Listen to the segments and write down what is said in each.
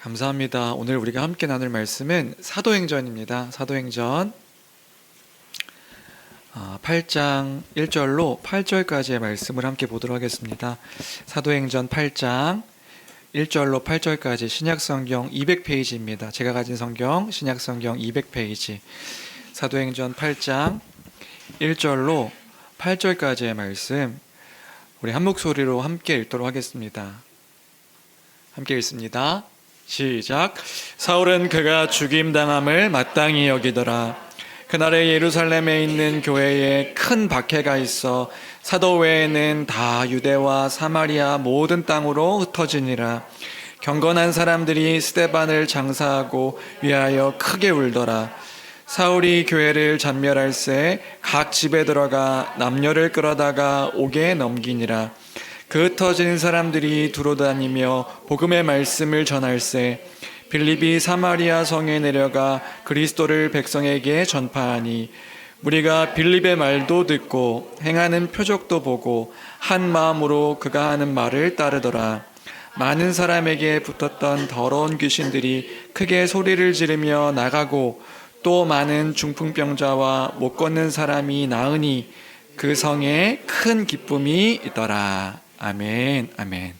감사합니다. 오늘 우리가 함께 나눌 말씀은 사도행전입니다. 사도행전 8장 1절로 8절까지의 말씀을 함께 보도록 하겠습니다. 사도행전 8장 1절로 8절까지 신약성경 200페이지입니다. 제가 가진 성경 신약성경 200페이지 사도행전 8장 1절로 8절까지의 말씀 우리 한 목소리로 함께 읽도록 하겠습니다. 함께 읽습니다. 시작. 사울은 그가 죽임당함을 마땅히 여기더라. 그날에 예루살렘에 있는 교회에 큰 박해가 있어 사도 외에는 다 유대와 사마리아 모든 땅으로 흩어지니라. 경건한 사람들이 스데반을 장사하고 위하여 크게 울더라. 사울이 교회를 잔멸할새 각 집에 들어가 남녀를 끌어다가 옥에 넘기니라. 그 흩어진 사람들이 두루다니며 복음의 말씀을 전할새 빌립이 사마리아 성에 내려가 그리스도를 백성에게 전파하니 무리가 빌립의 말도 듣고 행하는 표적도 보고 한 마음으로 그가 하는 말을 따르더라. 많은 사람에게 붙었던 더러운 귀신들이 크게 소리를 지르며 나가고 또 많은 중풍병자와 못 걷는 사람이 나으니 그 성에 큰 기쁨이 있더라. 아멘, 아멘.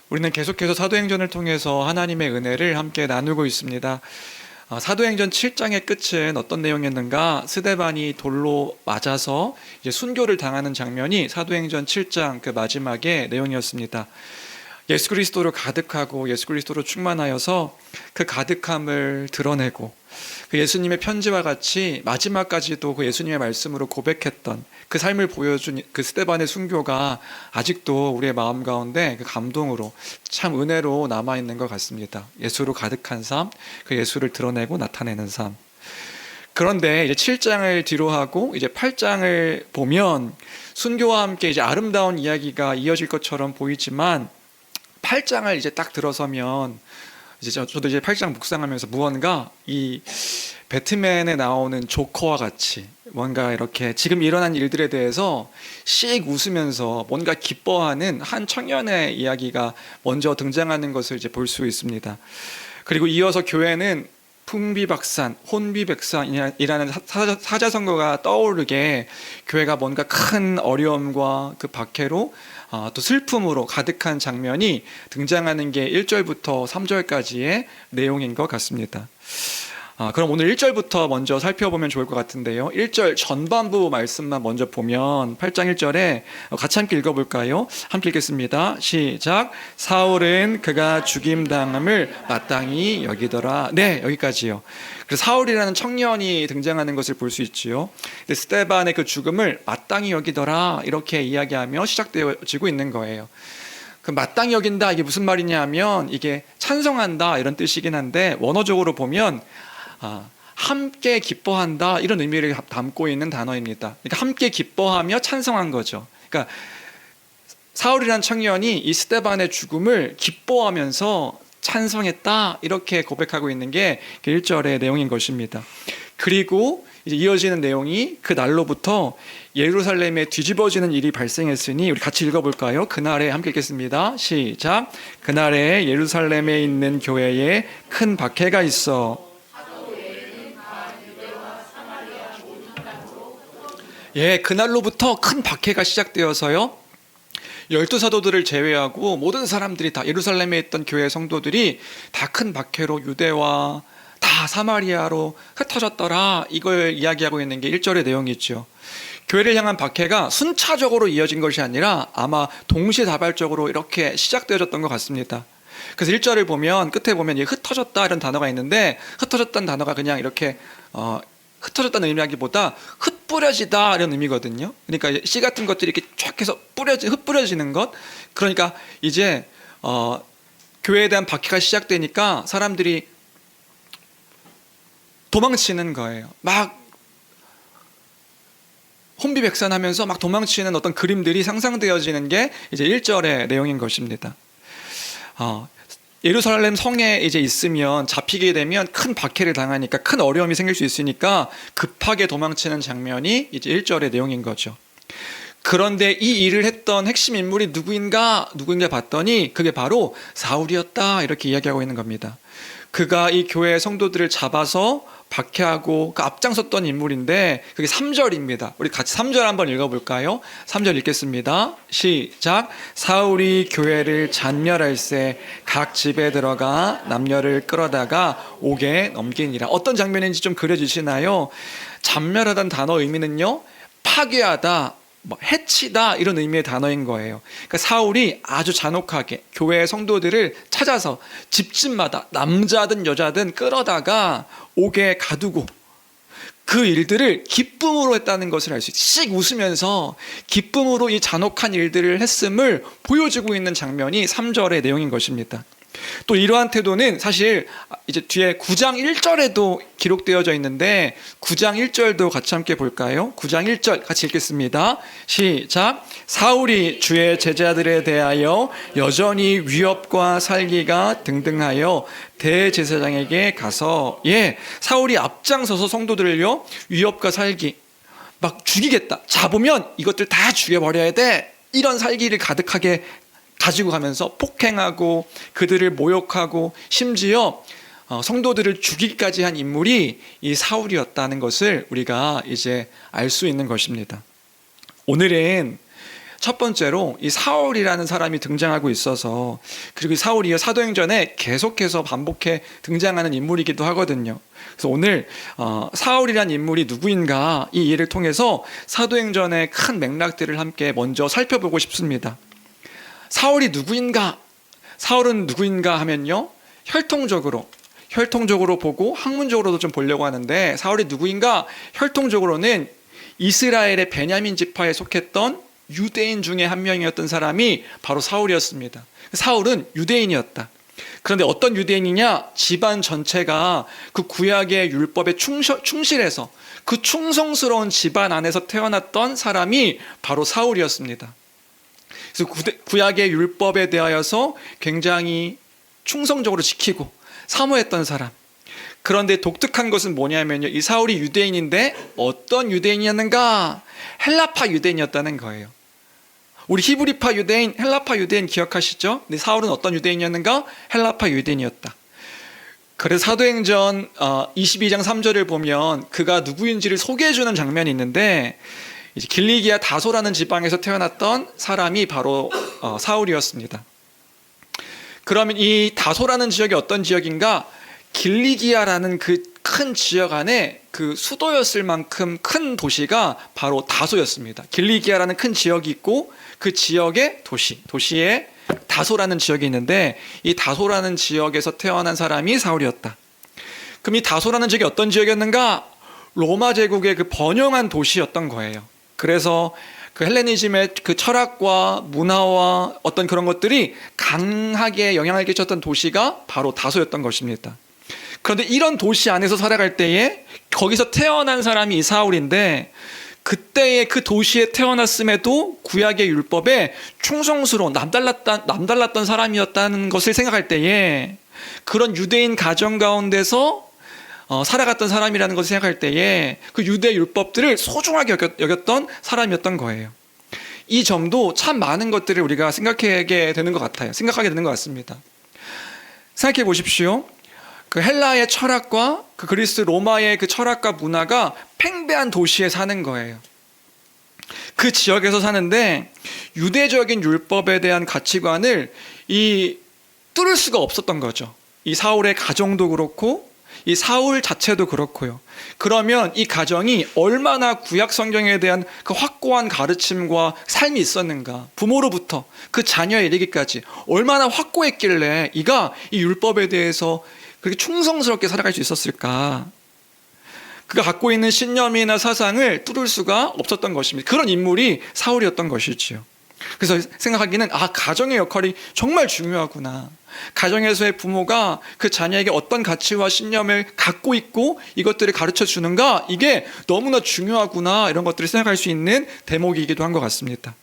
우리는 계속해서 사도행전을 통해서 하나님의 은혜를 함께 나누고 있습니다. 사도행전 7장의 끝은 어떤 내용이었는가? 스데반이 돌로 맞아서 이제 순교를 당하는 장면이 사도행전 7장 그 마지막의 내용이었습니다. 예수 그리스도로 가득하고 예수 그리스도로 충만하여서 그 가득함을 드러내고 그 예수님의 편지와 같이 마지막까지도 그 예수님의 말씀으로 고백했던 그 삶을 보여준 그 스데반의 순교가 아직도 우리의 마음 가운데 그 감동으로 참 은혜로 남아있는 것 같습니다. 예수로 가득한 삶, 그 예수를 드러내고 나타내는 삶. 그런데 이제 7장을 뒤로 하고 이제 8장을 보면 순교와 함께 이제 아름다운 이야기가 이어질 것처럼 보이지만 8장을 이제 딱 들어서면 이제 저도 이제 8장 묵상하면서 무언가 이 배트맨에 나오는 조커와 같이 뭔가 이렇게 지금 일어난 일들에 대해서 씩 웃으면서 뭔가 기뻐하는 한 청년의 이야기가 먼저 등장하는 것을 이제 볼 수 있습니다. 그리고 이어서 교회는 풍비박산, 혼비백산이라는 사자성어가 떠오르게 교회가 뭔가 큰 어려움과 그 박해로 또 슬픔으로 가득한 장면이 등장하는 게 1절부터 3절까지의 내용인 것 같습니다. 그럼 오늘 1절부터 먼저 살펴보면 좋을 것 같은데요. 1절 전반부 말씀만 먼저 보면 8장 1절에 같이 함께 읽어볼까요? 함께 읽겠습니다. 시작. 사울은 그가 죽임당함을 마땅히 여기더라. 네, 여기까지요. 그래서 사울이라는 청년이 등장하는 것을 볼 수 있지요. 스데반의 그 죽음을 마땅히 여기더라 이렇게 이야기하며 시작되어지고 있는 거예요. 그 마땅히 여긴다 이게 무슨 말이냐 하면 이게 찬성한다 이런 뜻이긴 한데 원어적으로 보면 함께 기뻐한다 이런 의미를 담고 있는 단어입니다. 그러니까 함께 기뻐하며 찬성한 거죠. 그러니까 사울이라는 청년이 이 스데반의 죽음을 기뻐하면서 찬성했다 이렇게 고백하고 있는 게 1절의 내용인 것입니다. 그리고 이제 이어지는 내용이 그 날로부터 예루살렘에 뒤집어지는 일이 발생했으니 우리 같이 읽어볼까요? 그날에 함께 읽겠습니다. 시작. 그날에 예루살렘에 있는 교회에 큰 박해가 있어 그날로부터 큰 박해가 시작되어서요 12사도들을 제외하고 모든 사람들이 다 예루살렘에 있던 교회 성도들이 다 큰 박해로 유대와 다 사마리아로 흩어졌더라 이걸 이야기하고 있는 게 1절의 내용이죠. 교회를 향한 박해가 순차적으로 이어진 것이 아니라 아마 동시다발적으로 이렇게 시작되어졌던 것 같습니다. 그래서 1절을 보면 끝에 보면 흩어졌다 이런 단어가 있는데 흩어졌다는 단어가 그냥 이렇게 흩어졌다는 의미하기보다 흩뿌려지다 이런 의미거든요. 그러니까 씨 같은 것들이 이렇게 쫙 해서 흩뿌려지는 것. 그러니까 이제 교회에 대한 박해가 시작되니까 사람들이 도망치는 거예요. 막 혼비백산하면서 막 도망치는 어떤 그림들이 상상되어지는 게 이제 1절의 내용인 것입니다. 예루살렘 성에 이제 있으면 잡히게 되면 큰 박해를 당하니까 큰 어려움이 생길 수 있으니까 급하게 도망치는 장면이 이제 1절의 내용인 거죠. 그런데 이 일을 했던 핵심 인물이 누구인가 봤더니 그게 바로 사울이었다, 이렇게 이야기하고 있는 겁니다. 그가 이 교회 성도들을 잡아서 박해하고 그 앞장섰던 인물인데 그게 3절입니다. 우리 같이 3절 한번 읽어볼까요? 3절 읽겠습니다. 시작. 사울이 교회를 잔멸할새 각 집에 들어가 남녀를 끌어다가 옥에 넘기니라. 어떤 장면인지 좀 그려주시나요? 잔멸하다는 단어 의미는요, 파괴하다, 해치다, 이런 의미의 단어인 거예요. 그러니까 사울이 아주 잔혹하게 교회의 성도들을 찾아서 집집마다 남자든 여자든 끌어다가 옥에 가두고 그 일들을 기쁨으로 했다는 것을 알 수 있어요. 씩 웃으면서 기쁨으로 이 잔혹한 일들을 했음을 보여주고 있는 장면이 3절의 내용인 것입니다. 또 이러한 태도는 사실 이제 뒤에 9장 1절에도 기록되어져 있는데 9장 1절도 같이 함께 볼까요? 9장 1절 같이 읽겠습니다. 시작. 사울이 주의 제자들에 대하여 여전히 위협과 살기가 등등하여 대제사장에게 가서, 사울이 앞장서서 성도들을요, 위협과 살기, 막 죽이겠다, 잡으면 이것들 다 죽여버려야 돼, 이런 살기를 가득하게 가지고 가면서 폭행하고 그들을 모욕하고 심지어 성도들을 죽이기까지 한 인물이 이 사울이었다는 것을 우리가 이제 알 수 있는 것입니다. 오늘은 첫 번째로 이 사울이라는 사람이 등장하고 있어서, 그리고 이 사울이 사도행전에 계속해서 반복해 등장하는 인물이기도 하거든요. 그래서 오늘 사울이라는 인물이 누구인가, 이 일을 통해서 사도행전의 큰 맥락들을 함께 먼저 살펴보고 싶습니다. 사울이 누구인가? 사울은 누구인가 하면요, 혈통적으로 보고 학문적으로도 좀 보려고 하는데, 사울이 누구인가? 혈통적으로는 이스라엘의 베냐민 지파에 속했던 유대인 중에 한 명이었던 사람이 바로 사울이었습니다. 사울은 유대인이었다. 그런데 어떤 유대인이냐? 집안 전체가 그 구약의 율법에 충실해서 그 충성스러운 집안 안에서 태어났던 사람이 바로 사울이었습니다. 그래서 구약의 율법에 대하여서 굉장히 충성적으로 지키고 사모했던 사람. 그런데 독특한 것은 뭐냐면요, 이 사울이 유대인인데 어떤 유대인이었는가? 헬라파 유대인이었다는 거예요. 우리 히브리파 유대인, 헬라파 유대인 기억하시죠? 근데 사울은 어떤 유대인이었는가? 헬라파 유대인이었다. 그래서 사도행전 22장 3절을 보면 그가 누구인지를 소개해주는 장면이 있는데, 이제 길리기아 다소라는 지방에서 태어났던 사람이 바로 사울이었습니다. 그러면 이 다소라는 지역이 어떤 지역인가? 길리기아라는 그 큰 지역 안에 그 수도였을 만큼 큰 도시가 바로 다소였습니다. 길리기아라는 큰 지역이 있고 그 지역의 도시에 다소라는 지역이 있는데, 이 다소라는 지역에서 태어난 사람이 사울이었다. 그럼 이 다소라는 지역이 어떤 지역이었는가? 로마 제국의 그 번영한 도시였던 거예요. 그래서 그 헬레니즘의 그 철학과 문화와 어떤 그런 것들이 강하게 영향을 끼쳤던 도시가 바로 다소였던 것입니다. 그런데 이런 도시 안에서 살아갈 때에 거기서 태어난 사람이 이 사울인데, 그때의 그 도시에 태어났음에도 구약의 율법에 충성스러운 남달랐던 사람이었다는 것을 생각할 때에, 그런 유대인 가정 가운데서 살아갔던 사람이라는 것을 생각할 때에 그 유대 율법들을 소중하게 여겼던 사람이었던 거예요. 이 점도 참 많은 것들을 우리가 생각하게 되는 것 같습니다. 생각해 보십시오. 그 헬라의 철학과 그 그리스 로마의 그 철학과 문화가 팽배한 도시에 사는 거예요. 그 지역에서 사는데 유대적인 율법에 대한 가치관을 뚫을 수가 없었던 거죠. 이 사울의 가정도 그렇고 이 사울 자체도 그렇고요. 그러면 이 가정이 얼마나 구약 성경에 대한 그 확고한 가르침과 삶이 있었는가, 부모로부터 그 자녀에 이르기까지 얼마나 확고했길래 이가 이 율법에 대해서 그렇게 충성스럽게 살아갈 수 있었을까? 그가 갖고 있는 신념이나 사상을 뚫을 수가 없었던 것입니다. 그런 인물이 사울이었던 것이지요. 그래서 생각하기는 가정의 역할이 정말 중요하구나. 가정에서의 부모가 그 자녀에게 어떤 가치와 신념을 갖고 있고 이것들을 가르쳐 주는가, 이게 너무나 중요하구나, 이런 것들을 생각할 수 있는 대목이기도 한 것 같습니다.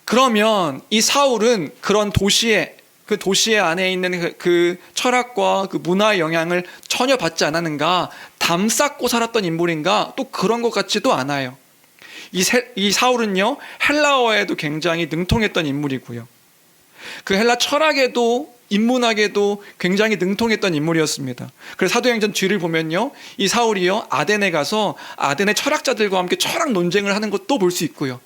그러면 이 사울은 그런 그 도시의 안에 있는 그 철학과 그 문화의 영향을 전혀 받지 않았는가? 담쌓고 살았던 인물인가? 또 그런 것 같지도 않아요. 이 사울은요, 헬라어에도 굉장히 능통했던 인물이고요. 그 헬라 철학에도 인문학에도 굉장히 능통했던 인물이었습니다. 그래서 사도행전 뒤를 보면요, 이 사울이요 아덴에 가서 아덴의 철학자들과 함께 철학 논쟁을 하는 것도 볼 수 있고요.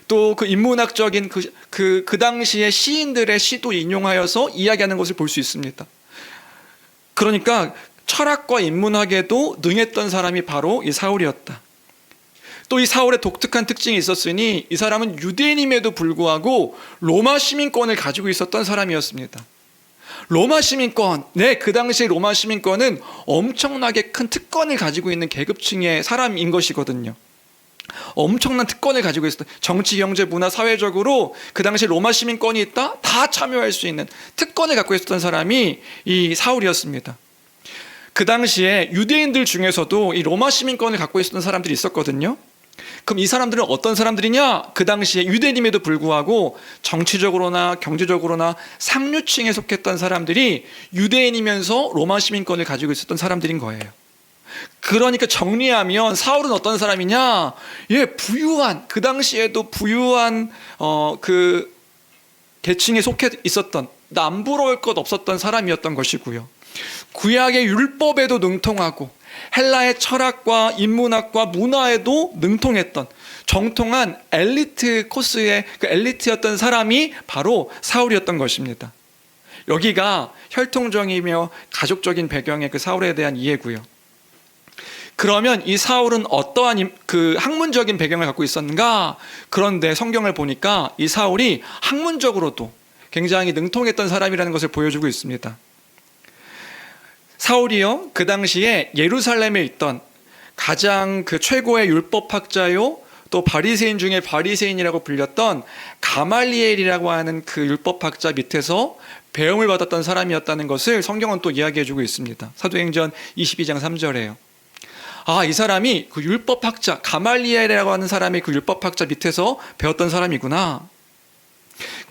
또 그 인문학적인 그 당시의 시인들의 시도 인용하여서 이야기하는 것을 볼 수 있습니다. 그러니까 철학과 인문학에도 능했던 사람이 바로 이 사울이었다. 또 이 사울의 독특한 특징이 있었으니 이 사람은 유대인임에도 불구하고 로마 시민권을 가지고 있었던 사람이었습니다. 로마 시민권, 네, 그 당시 로마 시민권은 엄청나게 큰 특권을 가지고 있는 계급층의 사람인 것이거든요. 엄청난 특권을 가지고 있었던, 정치, 경제, 문화, 사회적으로 그 당시 로마 시민권이 있다, 다 참여할 수 있는 특권을 갖고 있었던 사람이 이 사울이었습니다. 그 당시에 유대인들 중에서도 이 로마 시민권을 갖고 있었던 사람들이 있었거든요. 그럼 이 사람들은 어떤 사람들이냐? 그 당시에 유대인임에도 불구하고 정치적으로나 경제적으로나 상류층에 속했던 사람들이 유대인이면서 로마 시민권을 가지고 있었던 사람들인 거예요. 그러니까 정리하면 사울은 어떤 사람이냐? 예, 부유한, 그 당시에도 부유한 그 계층에 속해 있었던, 남부러울 것 없었던 사람이었던 것이고요. 구약의 율법에도 능통하고 헬라의 철학과 인문학과 문화에도 능통했던 정통한 엘리트 코스의 그 엘리트였던 사람이 바로 사울이었던 것입니다. 여기가 혈통적이며 가족적인 배경의 그 사울에 대한 이해고요. 그러면 이 사울은 어떠한 그 학문적인 배경을 갖고 있었는가? 그런데 성경을 보니까 이 사울이 학문적으로도 굉장히 능통했던 사람이라는 것을 보여주고 있습니다. 사울이요, 그 당시에 예루살렘에 있던 가장 그 최고의 율법학자요, 또 바리새인 중에 바리새인이라고 불렸던 가말리엘이라고 하는 그 율법학자 밑에서 배움을 받았던 사람이었다는 것을 성경은 또 이야기해주고 있습니다. 사도행전 22장 3절에요. 아, 이 사람이 그 율법학자 가말리엘이라고 하는 사람의 그 율법학자 밑에서 배웠던 사람이구나.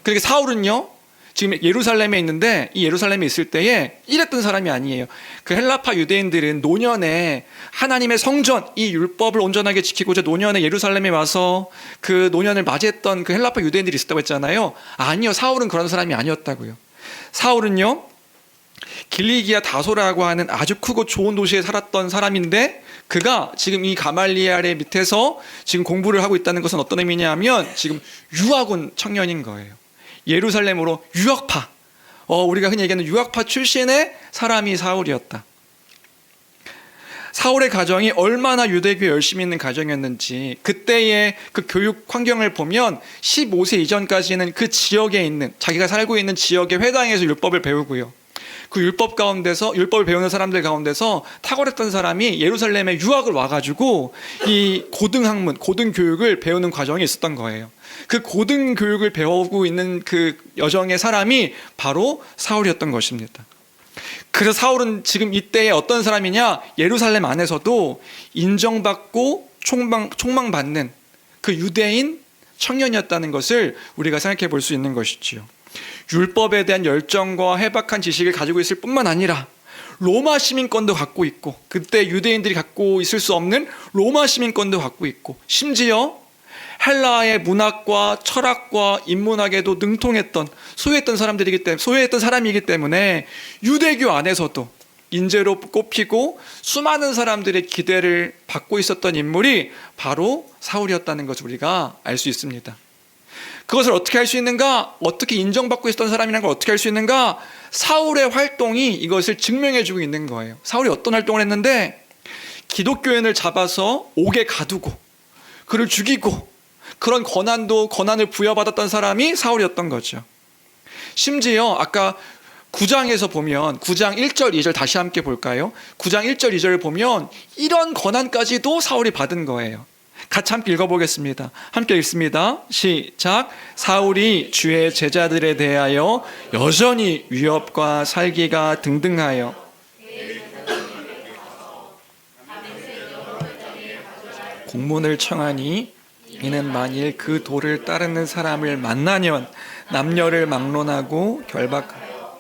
그러니까 사울은요, 지금 예루살렘에 있는데 이 예루살렘에 있을 때에 이랬던 사람이 아니에요. 그 헬라파 유대인들은 노년에 하나님의 성전, 이 율법을 온전하게 지키고자 노년에 예루살렘에 와서 그 노년을 맞이했던 그 헬라파 유대인들이 있었다고 했잖아요. 아니요, 사울은 그런 사람이 아니었다고요. 사울은요, 길리기아 다소라고 하는 아주 크고 좋은 도시에 살았던 사람인데, 그가 지금 이 가말리엘의 밑에서 지금 공부를 하고 있다는 것은 어떤 의미냐 하면 지금 유학 온 청년인 거예요. 예루살렘으로 유학파, 우리가 흔히 얘기하는 유학파 출신의 사람이 사울이었다. 사울의 가정이 얼마나 유대교에 열심히 있는 가정이었는지 그때의 그 교육 환경을 보면 15세 이전까지는 그 지역에 있는, 자기가 살고 있는 지역의 회당에서 율법을 배우고요. 그 율법 가운데서, 율법을 배우는 사람들 가운데서 탁월했던 사람이 예루살렘에 유학을 와가지고 이 고등학문, 고등교육을 배우는 과정이 있었던 거예요. 그 고등교육을 배우고 있는 그 여정의 사람이 바로 사울이었던 것입니다. 그래서 사울은 지금 이때에 어떤 사람이냐? 예루살렘 안에서도 인정받고 총망받는 그 유대인 청년이었다는 것을 우리가 생각해 볼 수 있는 것이지요. 율법에 대한 열정과 해박한 지식을 가지고 있을 뿐만 아니라 로마 시민권도 갖고 있고, 그때 유대인들이 갖고 있을 수 없는 로마 시민권도 갖고 있고, 심지어 헬라의 문학과 철학과 인문학에도 능통했던 소유했던 사람이기 때문에 유대교 안에서도 인재로 꼽히고 수많은 사람들의 기대를 받고 있었던 인물이 바로 사울이었다는 것을 우리가 알 수 있습니다. 그것을 어떻게 할 수 있는가? 어떻게 인정받고 있었던 사람이라는 걸 어떻게 할 수 있는가? 사울의 활동이 이것을 증명해주고 있는 거예요. 사울이 어떤 활동을 했는데, 기독교인을 잡아서 옥에 가두고 그를 죽이고 그런 권한을 부여받았던 사람이 사울이었던 거죠. 심지어 아까 9장에서 보면 9장 1절 2절 다시 함께 볼까요? 9장 1절 2절을 보면 이런 권한까지도 사울이 받은 거예요. 같이 함께 읽어보겠습니다. 함께 읽습니다. 시작. 사울이 주의 제자들에 대하여 여전히 위협과 살기가 등등하여 공문을 청하니, 이는 만일 그 도를 따르는 사람을 만나면 남녀를 막론하고 결박하여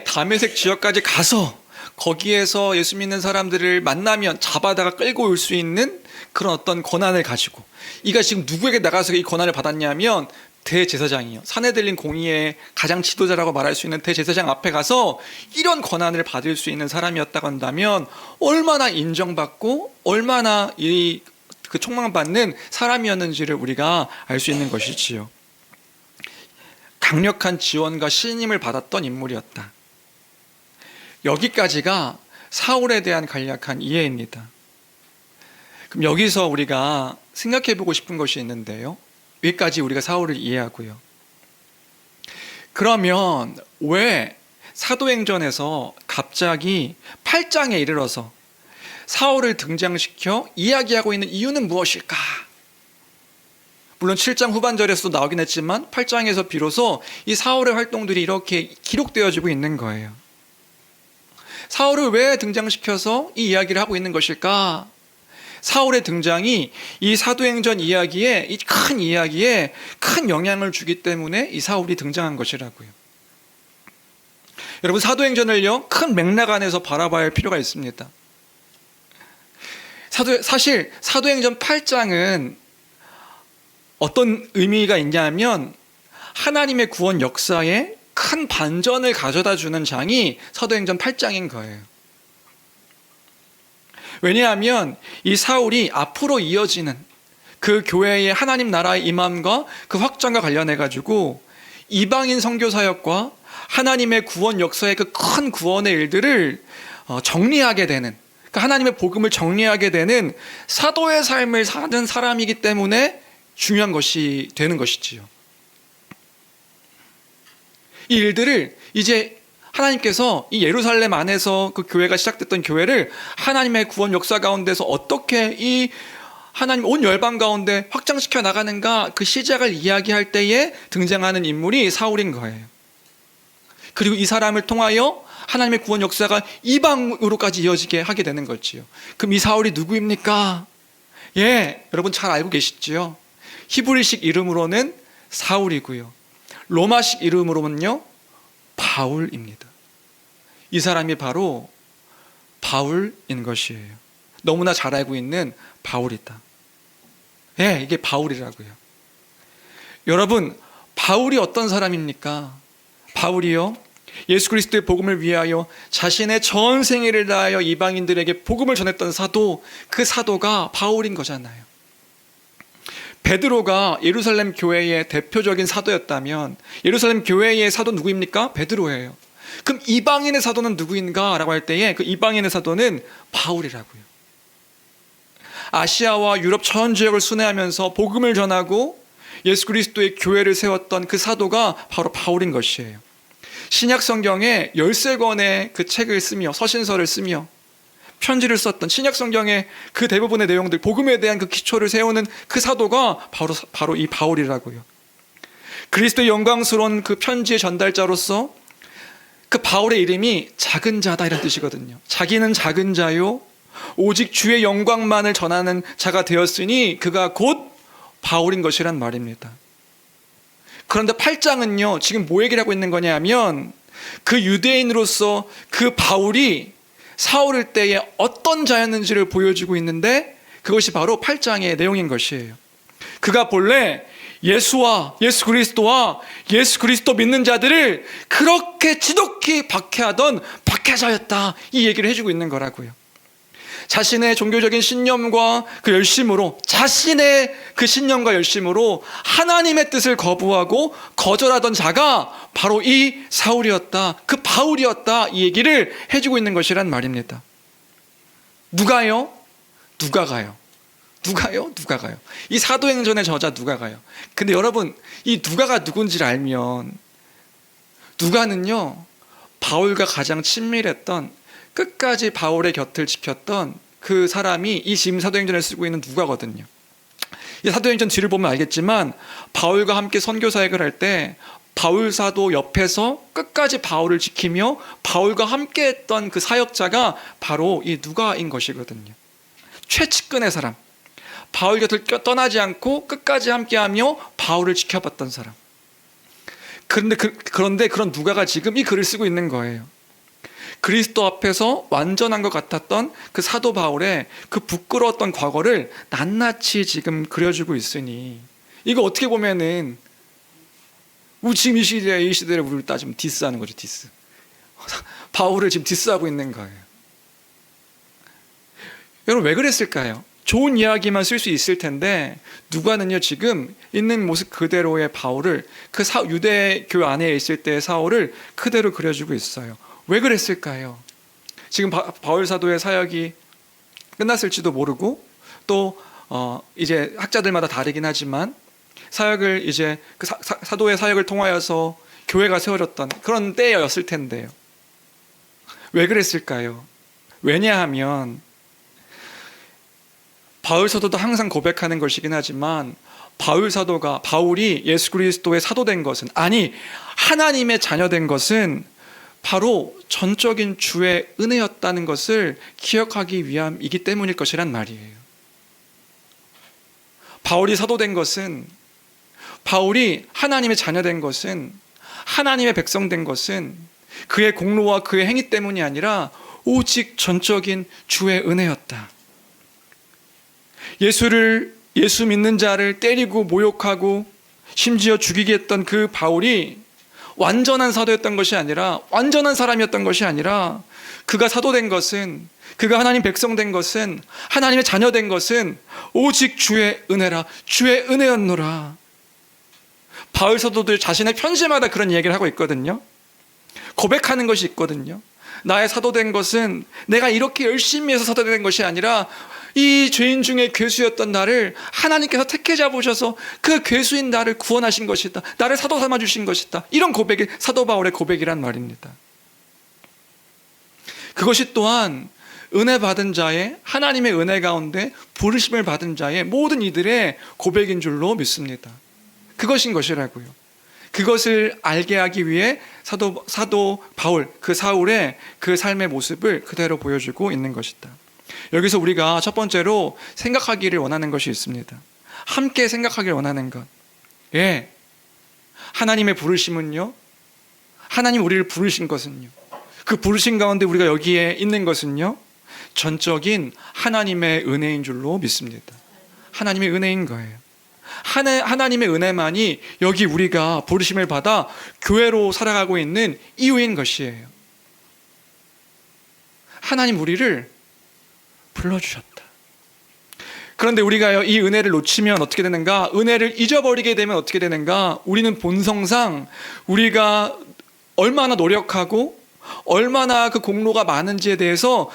다메섹 지역까지 가서 거기에서 예수 믿는 사람들을 만나면 잡아다가 끌고 올 수 있는 그런 어떤 권한을 가지고, 이가 지금 누구에게 나가서 이 권한을 받았냐면 대제사장이요, 사내들린 공의의 가장 지도자라고 말할 수 있는 대제사장 앞에 가서 이런 권한을 받을 수 있는 사람이었다고 한다면 얼마나 인정받고 얼마나 그 총망받는 사람이었는지를 우리가 알 수 있는 것이지요. 강력한 지원과 신임을 받았던 인물이었다. 여기까지가 사울에 대한 간략한 이해입니다. 그럼 여기서 우리가 생각해 보고 싶은 것이 있는데요, 여기까지 우리가 사울을 이해하고요, 그러면 왜 사도행전에서 갑자기 8장에 이르러서 사울을 등장시켜 이야기하고 있는 이유는 무엇일까? 물론 7장 후반절에서도 나오긴 했지만 8장에서 비로소 이 사울의 활동들이 이렇게 기록되어지고 있는 거예요. 사울을 왜 등장시켜서 이 이야기를 하고 있는 것일까? 사울의 등장이 이 사도행전 이야기에, 이 큰 이야기에 큰 영향을 주기 때문에 이 사울이 등장한 것이라고요. 여러분, 사도행전을요, 큰 맥락 안에서 바라봐야 할 필요가 있습니다. 사실 사도행전 8장은 어떤 의미가 있냐면 하나님의 구원 역사에 큰 반전을 가져다 주는 장이 사도행전 8장인 거예요. 왜냐하면 이 사울이 앞으로 이어지는 그 교회의 하나님 나라의 임함과 그 확장과 관련해 가지고 이방인 선교 사역과 하나님의 구원 역사의 그 큰 구원의 일들을 정리하게 되는, 그 하나님의 복음을 정리하게 되는 사도의 삶을 사는 사람이기 때문에 중요한 것이 되는 것이지요. 이 일들을 이제 하나님께서 이 예루살렘 안에서 그 교회가 시작됐던 교회를 하나님의 구원 역사 가운데서 어떻게 이 하나님 온 열방 가운데 확장시켜 나가는가, 그 시작을 이야기할 때에 등장하는 인물이 사울인 거예요. 그리고 이 사람을 통하여 하나님의 구원 역사가 이방으로까지 이어지게 하게 되는 거지요. 그럼 이 사울이 누구입니까? 여러분 잘 알고 계시지요. 히브리식 이름으로는 사울이고요, 로마식 이름으로는요 바울입니다. 이 사람이 바로 바울인 것이에요. 너무나 잘 알고 있는 바울이다. 이게 바울이라고요. 여러분, 바울이 어떤 사람입니까? 바울이요, 예수 그리스도의 복음을 위하여 자신의 전 생애를 다하여 이방인들에게 복음을 전했던 사도, 그 사도가 바울인 거잖아요. 베드로가 예루살렘 교회의 대표적인 사도였다면 예루살렘 교회의 사도 누구입니까? 베드로예요. 그럼 이방인의 사도는 누구인가? 라고 할 때에 그 이방인의 사도는 바울이라고요. 아시아와 유럽 전 지역을 순회하면서 복음을 전하고 예수 그리스도의 교회를 세웠던 그 사도가 바로 바울인 것이에요. 신약 성경에 13권의 그 책을 쓰며, 서신서를 쓰며 편지를 썼던 신약 성경의 그 대부분의 내용들, 복음에 대한 그 기초를 세우는 그 사도가 바로 이 바울이라고요. 그리스도의 영광스러운 그 편지의 전달자로서 그 바울의 이름이 작은 자다, 이런 뜻이거든요. 자기는 작은 자요 오직 주의 영광만을 전하는 자가 되었으니 그가 곧 바울인 것이란 말입니다. 그런데 8장은요 지금 뭐 얘기를 하고 있는 거냐 하면, 그 유대인으로서 그 바울이 사울일 때에 어떤 자였는지를 보여주고 있는데, 그것이 바로 8장의 내용인 것이에요. 그가 본래 예수 그리스도와 예수 그리스도 믿는 자들을 그렇게 지독히 박해하던 박해자였다, 이 얘기를 해주고 있는 거라고요. 자신의 종교적인 신념과 그 열심으로, 자신의 그 신념과 열심으로 하나님의 뜻을 거부하고 거절하던 자가 바로 이 사울이었다, 그 바울이었다, 이 얘기를 해주고 있는 것이란 말입니다. 누가요? 누가가요. 이 사도행전의 저자 누가가요. 근데 여러분, 이 누가가 누군지를 알면, 누가는요 바울과 가장 친밀했던, 끝까지 바울의 곁을 지켰던 그 사람이 이 지금 사도행전을 쓰고 있는 누가거든요. 이 사도행전 뒤를 보면 알겠지만 바울과 함께 선교 사역을 할 때 바울 사도 옆에서 끝까지 바울을 지키며 바울과 함께 했던 그 사역자가 바로 이 누가인 것이거든요. 최측근의 사람, 바울 곁을 떠나지 않고 끝까지 함께하며 바울을 지켜봤던 사람. 그런데 그런 누가가 지금 이 글을 쓰고 있는 거예요. 그리스도 앞에서 완전한 것 같았던 그 사도 바울의 그 부끄러웠던 과거를 낱낱이 지금 그려주고 있으니, 이거 어떻게 보면은 지금 이 시대를 우리를 따지면 디스하는 거죠. 디스. 바울을 지금 디스하고 있는 거예요. 여러분, 왜 그랬을까요? 좋은 이야기만 쓸 수 있을 텐데 누가는요, 지금 있는 모습 그대로의 바울을, 그 유대교 안에 있을 때의 사울을 그대로 그려주고 있어요. 왜 그랬을까요? 지금 바울 사도의 사역이 끝났을지도 모르고, 또 이제 학자들마다 다르긴 하지만 사역을 이제 그 사도의 사역을 통하여서 교회가 세워졌던 그런 때였을 텐데요. 왜 그랬을까요? 왜냐하면 바울 사도도 항상 고백하는 것이긴 하지만, 바울이 예수 그리스도의 사도된 것은, 아니 하나님의 자녀된 것은 바로 전적인 주의 은혜였다는 것을 기억하기 위함이기 때문일 것이란 말이에요. 바울이 사도된 것은, 바울이 하나님의 자녀된 것은, 하나님의 백성된 것은 그의 공로와 그의 행위 때문이 아니라 오직 전적인 주의 은혜였다. 예수 믿는 자를 때리고 모욕하고 심지어 죽이게 했던 그 바울이 완전한 사도였던 것이 아니라, 완전한 사람이었던 것이 아니라, 그가 사도된 것은, 그가 하나님 백성된 것은, 하나님의 자녀된 것은 오직 주의 은혜라, 주의 은혜였노라. 바울 사도들 자신의 편지마다 그런 얘기를 하고 있거든요. 고백하는 것이 있거든요. 나의 사도된 것은 내가 이렇게 열심히 해서 사도된 것이 아니라, 이 죄인 중에 괴수였던 나를 하나님께서 택해 잡으셔서 그 괴수인 나를 구원하신 것이다. 나를 사도 삼아 주신 것이다. 이런 고백이 사도 바울의 고백이란 말입니다. 그것이 또한 은혜 받은 자의, 하나님의 은혜 가운데 부르심을 받은 자의 모든 이들의 고백인 줄로 믿습니다. 그것인 것이라고요. 그것을 알게 하기 위해 사도 바울, 그 사울의 그 삶의 모습을 그대로 보여주고 있는 것이다. 여기서 우리가 첫 번째로 생각하기를 원하는 것이 있습니다. 함께 생각하기를 원하는 것. 예, 하나님의 부르심은요, 하나님 우리를 부르신 것은요, 그 부르심 가운데 우리가 여기에 있는 것은요, 전적인 하나님의 은혜인 줄로 믿습니다. 하나님의 은혜인 거예요. 하나님의 은혜만이 여기 우리가 부르심을 받아 교회로 살아가고 있는 이유인 것이에요. 하나님 우리를 불러주셨다. 그런데 우리가 이 은혜를 놓치면 어떻게 되는가? 은혜를 잊어버리게 되면 어떻게 되는가? 우리는 본성상 우리가 얼마나 노력하고 얼마나 그 공로가 많은지에 대해서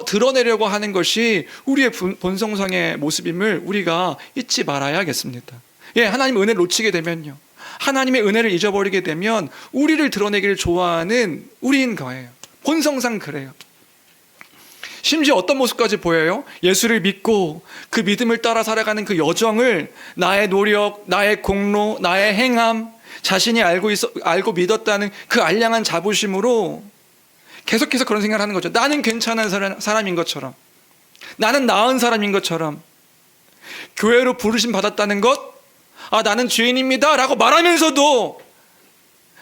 드러내려고 하는 것이 우리의 본성상의 모습임을 우리가 잊지 말아야겠습니다. 예, 하나님 은혜를 놓치게 되면요, 하나님의 은혜를 잊어버리게 되면 우리를 드러내기를 좋아하는 우리인 거예요. 본성상 그래요. 심지어 어떤 모습까지 보여요? 예수를 믿고 그 믿음을 따라 살아가는 그 여정을 나의 노력, 나의 공로, 나의 행함, 자신이 알고 믿었다는 그 알량한 자부심으로 계속해서 그런 생각을 하는 거죠. 나는 괜찮은 사람인 것처럼, 나는 나은 사람인 것처럼, 교회로 부르심 받았다는 것, 나는 죄인입니다 라고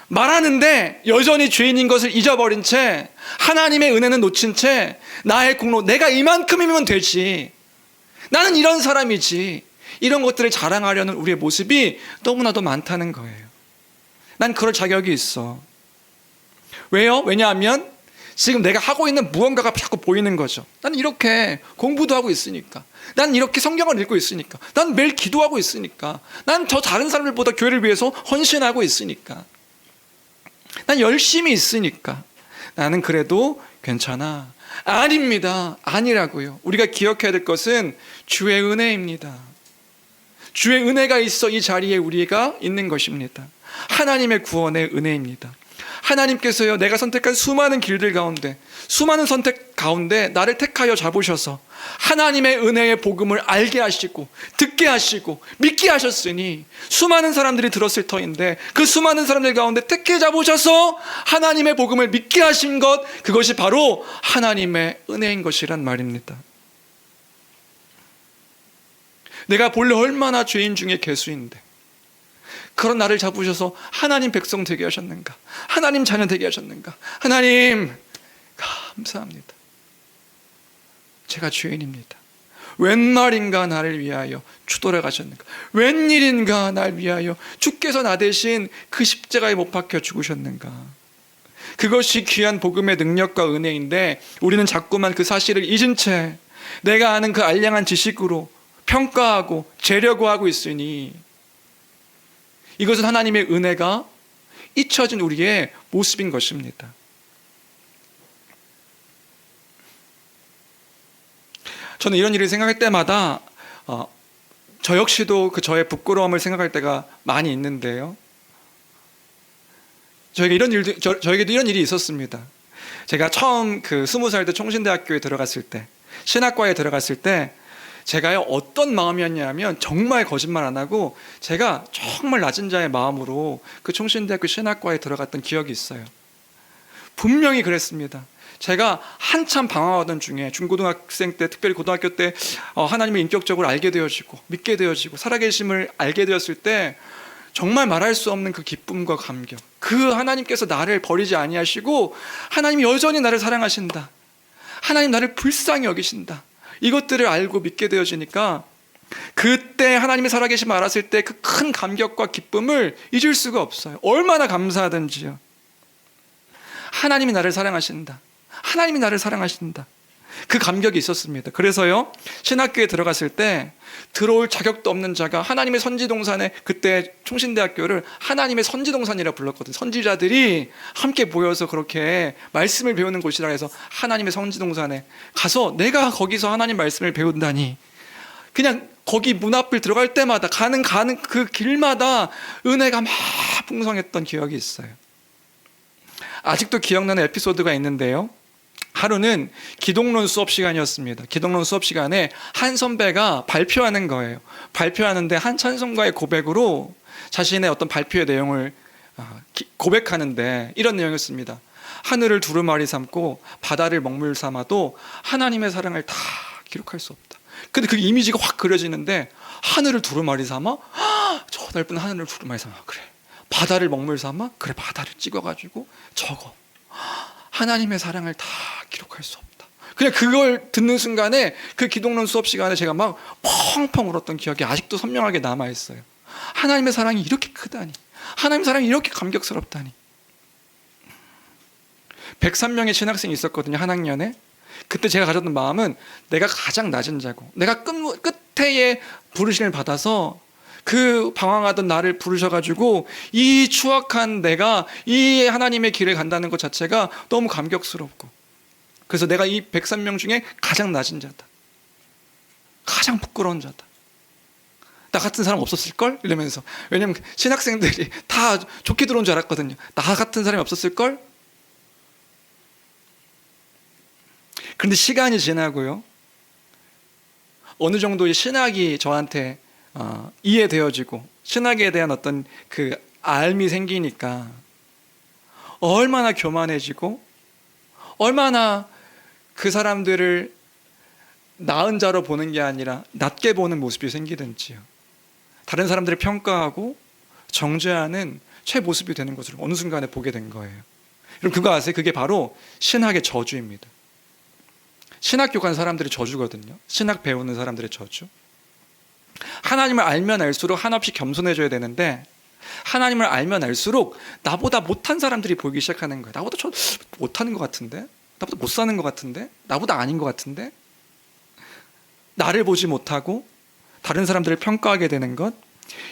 말하는데 여전히 죄인인 것을 잊어버린 채, 하나님의 은혜는 놓친 채, 나의 공로, 내가 이만큼이면 되지, 나는 이런 사람이지, 이런 것들을 자랑하려는 우리의 모습이 너무나도 많다는 거예요. 난 그럴 자격이 있어. 왜요? 왜냐하면 지금 내가 하고 있는 무언가가 자꾸 보이는 거죠. 난 이렇게 공부도 하고 있으니까, 난 이렇게 성경을 읽고 있으니까, 난 매일 기도하고 있으니까, 난 저 다른 사람들보다 교회를 위해서 헌신하고 있으니까, 난 열심히 있으니까 나는 그래도 괜찮아. 아닙니다. 아니라고요. 우리가 기억해야 될 것은 주의 은혜입니다. 주의 은혜가 있어 이 자리에 우리가 있는 것입니다. 하나님의 구원의 은혜입니다. 하나님께서요, 내가 선택한 수많은 길들 가운데, 수많은 선택 가운데 나를 택하여 잡으셔서 하나님의 은혜의 복음을 알게 하시고 듣게 하시고 믿게 하셨으니, 수많은 사람들이 들었을 터인데 그 수많은 사람들 가운데 택해 잡으셔서 하나님의 복음을 믿게 하신 것, 그것이 바로 하나님의 은혜인 것이란 말입니다. 내가 본래 얼마나 죄인 중에 괴수인데 그런 나를 잡으셔서 하나님 백성 되게 하셨는가, 하나님 자녀 되게 하셨는가. 하나님, 감사합니다. 제가 죄인입니다. 웬 말인가 나를 위하여 주돌아 가셨는가? 웬일인가 날 위하여 주께서 나 대신 그 십자가에 못 박혀 죽으셨는가? 그것이 귀한 복음의 능력과 은혜인데 우리는 자꾸만 그 사실을 잊은 채 내가 아는 그 알량한 지식으로 평가하고 재려고 하고 있으니 이것은 하나님의 은혜가 잊혀진 우리의 모습인 것입니다. 저는 이런 일을 생각할 때마다 저 역시도 저의 부끄러움을 생각할 때가 많이 있는데요. 저에게도 이런 일이 있었습니다. 제가 처음 20살 때 총신대학교에 들어갔을 때, 신학과에 들어갔을 때 제가요 어떤 마음이었냐면 정말 거짓말 안 하고 제가 정말 낮은 자의 마음으로 그 총신대학교 신학과에 들어갔던 기억이 있어요. 분명히 그랬습니다. 제가 한참 방황하던 중에 중고등학생 때, 특별히 고등학교 때 하나님을 인격적으로 알게 되어지고 믿게 되어지고 살아계심을 알게 되었을 때 정말 말할 수 없는 그 기쁨과 감격, 그 하나님께서 나를 버리지 아니하시고 하나님이 여전히 나를 사랑하신다, 하나님 나를 불쌍히 여기신다, 이것들을 알고 믿게 되어지니까 그때 하나님의 살아계심을 알았을 때 그 큰 감격과 기쁨을 잊을 수가 없어요. 얼마나 감사하든지요. 하나님이 나를 사랑하신다, 하나님이 나를 사랑하신다, 그 감격이 있었습니다. 그래서요 신학교에 들어갔을 때 들어올 자격도 없는 자가 하나님의 선지동산에, 그때 총신대학교를 하나님의 선지동산이라 불렀거든요. 선지자들이 함께 모여서 그렇게 말씀을 배우는 곳이라 해서 하나님의 선지동산에 가서 내가 거기서 하나님 말씀을 배운다니, 그냥 거기 문 앞을 들어갈 때마다 가는 그 길마다 은혜가 막 풍성했던 기억이 있어요. 아직도 기억나는 에피소드가 있는데요. 하루는 기독론 수업 시간이었습니다. 기독론 수업 시간에 한 선배가 발표하는 거예요. 발표하는데 한 찬송가의 고백으로 자신의 어떤 발표의 내용을 고백하는데 이런 내용이었습니다. 하늘을 두루마리 삼고 바다를 먹물 삼아도 하나님의 사랑을 다 기록할 수 없다. 근데 그 이미지가 확 그려지는데, 하늘을 두루마리 삼아? 저 넓은 하늘을 두루마리 삼아. 그래. 바다를 먹물 삼아? 그래. 바다를 찍어가지고 적어. 하나님의 사랑을 다 기록할 수 없다. 그냥 그걸 듣는 순간에 그 기독론 수업 시간에 제가 막 펑펑 울었던 기억이 아직도 선명하게 남아있어요. 하나님의 사랑이 이렇게 크다니, 하나님의 사랑이 이렇게 감격스럽다니. 103명의 신학생이 있었거든요, 한 학년에. 그때 제가 가졌던 마음은 내가 가장 낮은 자고 내가 끝에 부르심을 받아서 그 방황하던 나를 부르셔가지고 이 추악한 내가 이 하나님의 길을 간다는 것 자체가 너무 감격스럽고, 그래서 내가 이 103명 중에 가장 낮은 자다, 가장 부끄러운 자다, 나 같은 사람 없었을걸? 이러면서. 왜냐면 신학생들이 다 좋게 들어온 줄 알았거든요. 나 같은 사람이 없었을걸? 그런데 시간이 지나고요, 어느 정도의 신학이 저한테 이해되어지고 신학에 대한 어떤 그 알미 생기니까 얼마나 교만해지고 얼마나 그 사람들을 나은 자로 보는 게 아니라 낮게 보는 모습이 생기든지요. 다른 사람들을 평가하고 정죄하는 최 모습이 되는 것을 어느 순간에 보게 된 거예요. 여러분 그거 아세요? 그게 바로 신학의 저주입니다. 신학교 간 사람들의 저주거든요. 신학 배우는 사람들의 저주. 하나님을 알면 알수록 한없이 겸손해져야 되는데, 하나님을 알면 알수록 나보다 못한 사람들이 보이기 시작하는 거예요. 나보다 저 못하는 것 같은데, 나보다 못 사는 것 같은데, 나보다 아닌 것 같은데, 나를 보지 못하고 다른 사람들을 평가하게 되는 것,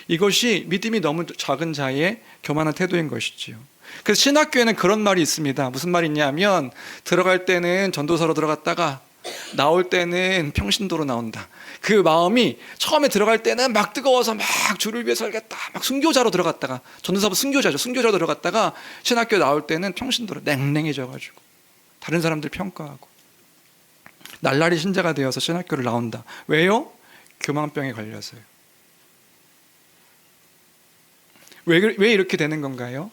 이것이 믿음이 너무 작은 자의 교만한 태도인 것이지요. 그래서 신학교에는 그런 말이 있습니다. 무슨 말이 있냐면, 들어갈 때는 전도사로 들어갔다가 나올 때는 평신도로 나온다. 그 마음이 처음에 들어갈 때는 막 뜨거워서 막 주를 위해서 살겠다, 막 순교자로 들어갔다가, 전도사부 순교자죠, 순교자로 들어갔다가 신학교 나올 때는 평신도로 냉랭해져가지고 다른 사람들 평가하고 날라리 신자가 되어서 신학교를 나온다. 왜요? 교만병에 걸려서요. 왜 이렇게 되는 건가요?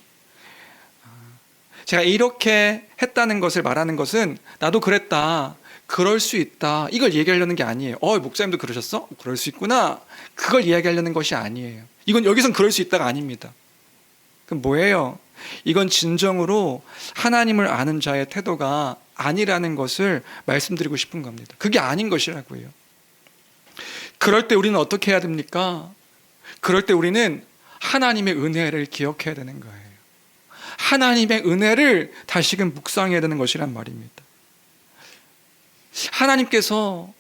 제가 이렇게 했다는 것을 말하는 것은 나도 그랬다, 그럴 수 있다, 이걸 얘기하려는 게 아니에요. 목사님도 그러셨어? 그럴 수 있구나, 그걸 이야기하려는 것이 아니에요. 이건 여기선 그럴 수 있다가 아닙니다. 그럼 뭐예요? 이건 진정으로 하나님을 아는 자의 태도가 아니라는 것을 말씀드리고 싶은 겁니다. 그게 아닌 것이라고요. 그럴 때 우리는 어떻게 해야 됩니까? 그럴 때 우리는 하나님의 은혜를 기억해야 되는 거예요. 하나님의 은혜를 다시금 묵상해야 되는 것이란 말입니다. 하나님께서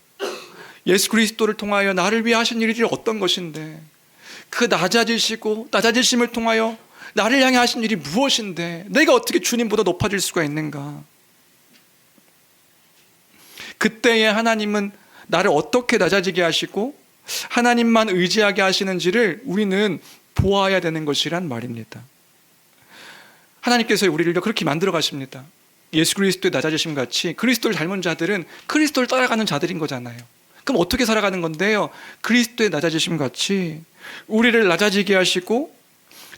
예수 그리스도를 통하여 나를 위해 하신 일이 어떤 것인데, 그 낮아지심을 통하여 나를 향해 하신 일이 무엇인데 내가 어떻게 주님보다 높아질 수가 있는가? 그때에 하나님은 나를 어떻게 낮아지게 하시고 하나님만 의지하게 하시는지를 우리는 보아야 되는 것이란 말입니다. 하나님께서 우리를 그렇게 만들어 가십니다. 예수 그리스도의 낮아지심 같이 그리스도를 닮은 자들은 그리스도를 따라가는 자들인 거잖아요. 그럼 어떻게 살아가는 건데요? 그리스도의 낮아지심 같이 우리를 낮아지게 하시고